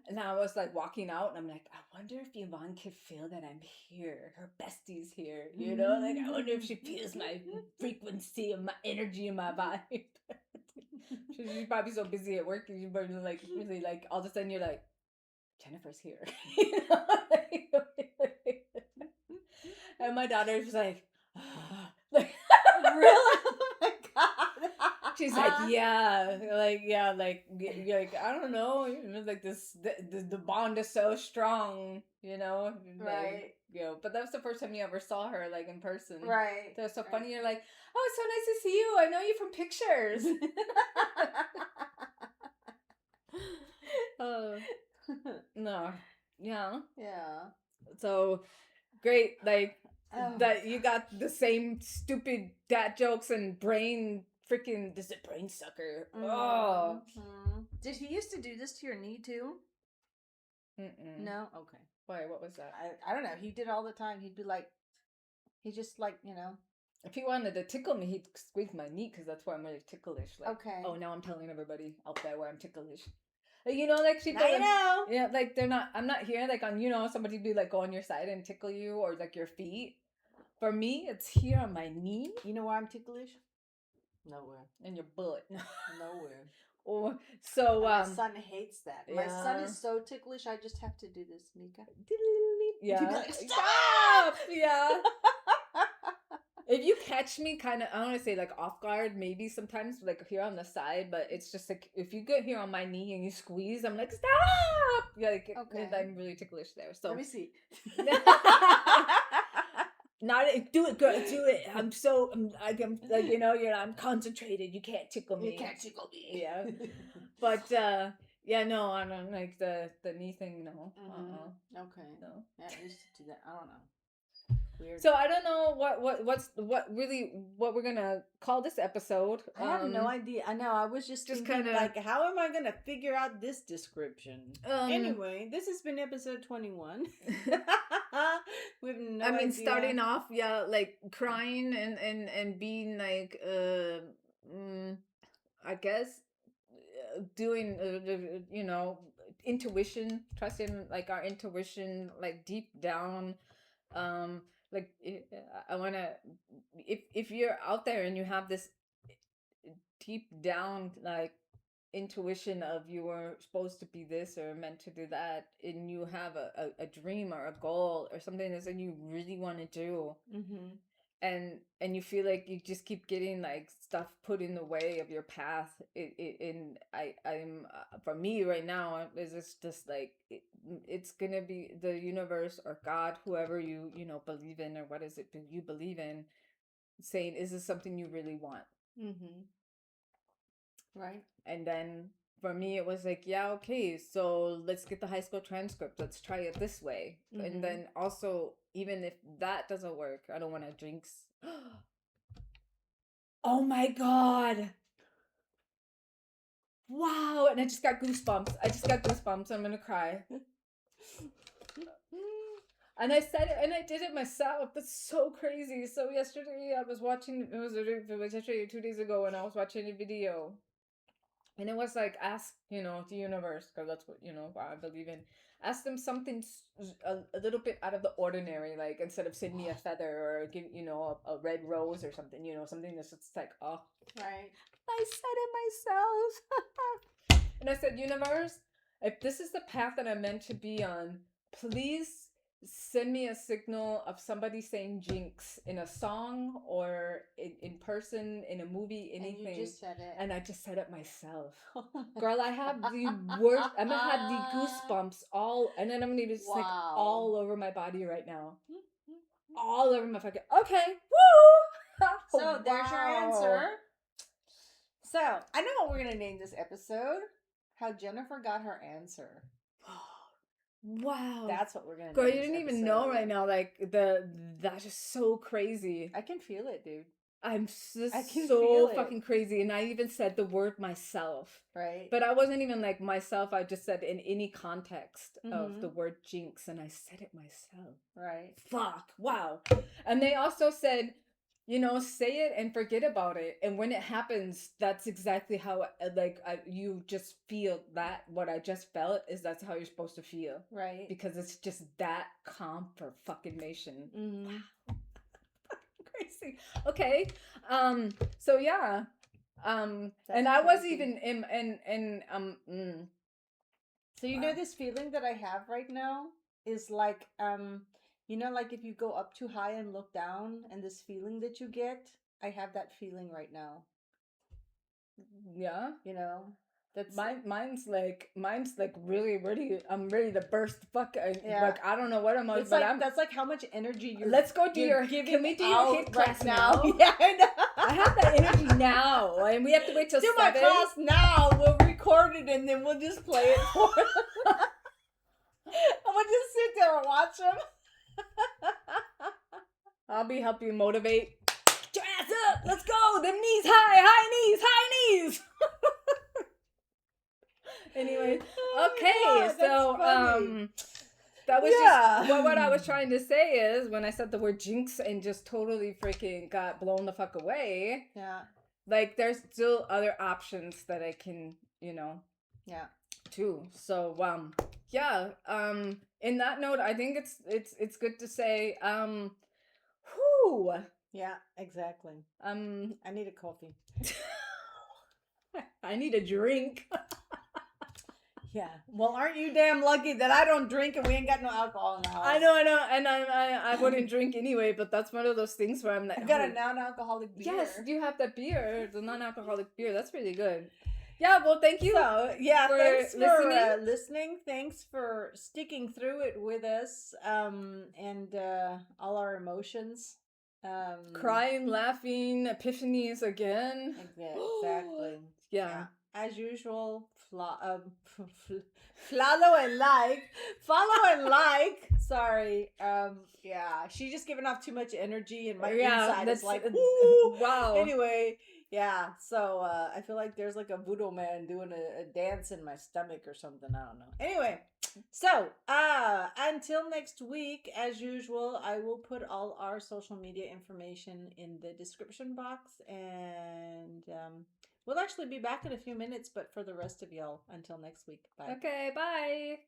And I was like walking out, and I'm like, I wonder if Yvonne could feel that I'm here. Her bestie's here, Like, I wonder if she feels my frequency and my energy and my vibe. She's probably so busy at work, you probably like really like all of a sudden you're like, Jennifer's here, and my daughter's just like, like, really? Oh my God. She's like, yeah, like I don't know, like the bond is so strong, Right. Like, but that was the first time you ever saw her, like, in person, Right. That was so funny. You're like, oh, it's so nice to see you. I know you from pictures. No, yeah. So great, like, that you got the same stupid dad jokes and brain freaking this is a brain sucker. Oh, did he used to do this to your knee too? No. Okay. Why? What was that? I don't know. He did all the time. He'd be like, he just like If he wanted to tickle me, he'd squeeze my knee, because that's where I'm really ticklish. Like, okay. Oh, now I'm telling everybody out there where I'm ticklish. Like, like people. I know. Yeah, like I'm not here like on somebody be like go on your side and tickle you, or like your feet. For me, it's here on my knee. You know why I'm ticklish? Nowhere. In your butt. Nowhere. Oh, so my son hates that. Yeah. My son is so ticklish. I just have to do this, Mika. Yeah. Like, stop! Yeah. If you catch me kind of, I don't want to say like off guard, maybe sometimes like here on the side, but it's just like if you get here on my knee and you squeeze, I'm like, stop! Like, okay. I'm really ticklish there. So let me see. Not do it, girl. Do it. I'm like I'm concentrated. You can't tickle me. You can't tickle me. Yeah, but yeah, no, I don't like the knee thing. No. Okay. No. Yeah, I used to do that. I don't know. Weird. So I don't know what we're gonna call this episode. I have no idea. I know. I was just thinking, kind of like, how am I gonna figure out this description? Anyway, this has been episode 21. We have no idea. Starting off, like crying and being like, I guess, doing, intuition, trusting like our intuition, like deep down. Like, I want to, if you're out there and you have this deep down like intuition of you were supposed to be this or meant to do that, and you have a dream or a goal or something that you really want to do, and you feel like you just keep getting like stuff put in the way of your path. I'm for me right now is just like it's gonna be the universe or God, whoever you believe in, or what is it you believe in, saying, is this something you really want? Mm-hmm. Right. And then for me it was like, yeah, okay, so let's get the high school transcript, let's try it this way. Mm-hmm. And then also, even if that doesn't work, I don't want to drink. Oh my god, wow. And I just got goosebumps. I'm gonna cry. And I said it, and I did it myself. That's so crazy. So yesterday I was watching, it was yesterday, 2 days ago, and I was watching a video. And it was like, ask, the universe, because that's what, what I believe in. Ask them something a little bit out of the ordinary, like instead of send me a feather or give, a red rose or something, something that's just like, oh. Right. I said it myself. And I said, universe, if this is the path that I'm meant to be on, please send me a signal of somebody saying jinx in a song or in person, in a movie, anything. And you just said it. And I just said it myself. Girl, I have the worst, I'm gonna have the goosebumps all, and then I'm gonna be just like all over my body right now. All over my fucking, okay, woo! So there's your answer. So I know what we're gonna name this episode. How Jennifer got her answer. Wow, that's what we're gonna. Girl, you didn't even know right now. Like that's just so crazy. I can feel it, dude. I'm just so fucking crazy, and I even said the word myself. Right. But I wasn't even like myself. I just said in any context of the word jinx, and I said it myself. Right. Fuck. Wow. And they also said, say it and forget about it. And when it happens, that's exactly how, you just feel that. What I just felt is that's how you're supposed to feel. Right. Because it's just that calm for fucking nation. Mm-hmm. Crazy. Okay. So yeah. And I crazy. was even So this feeling that I have right now is like like if you go up too high and look down, and this feeling that you get, I have that feeling right now. Yeah. That's mine's like really ready. I'm ready to burst the fuck. Like I don't know what I'm on, but like that's like how much energy you're. Let's go do your. Can we do your hit class now? Yeah, I know. I have that energy now, and we have to wait till 7. Do my class now. We'll record it and then we'll just play it for. I'm gonna just sit there and watch them. I'll be helping you motivate. Get your ass up. Let's go. Them knees high knees. Anyway, okay, so that was just what I was trying to say is when I said the word jinx and just totally freaking got blown the fuck away. Yeah. Like there's still other options that I can, yeah, too. So yeah, in that note, I think it's good to say whew. Yeah, exactly. I need a coffee. I need a drink. Yeah. Well, aren't you damn lucky that I don't drink and we ain't got no alcohol in the house? I know, and I wouldn't drink anyway. But that's one of those things where I'm like, I got a non-alcoholic beer. Yes, you have that beer, the non-alcoholic beer. That's really good. Yeah. Well, thank you. So yeah, thanks for listening. Thanks for sticking through it with us. And all our emotions. Crying, laughing, epiphanies again. Exactly. Yeah. As usual, follow and like. Sorry. Yeah, she's just giving off too much energy, and my inside is like, woo! Wow. Anyway, yeah. So I feel like there's like a voodoo man doing a dance in my stomach or something. I don't know. Anyway, so until next week, as usual, I will put all our social media information in the description box, and we'll actually be back in a few minutes, but for the rest of y'all, until next week. Bye. Okay, bye.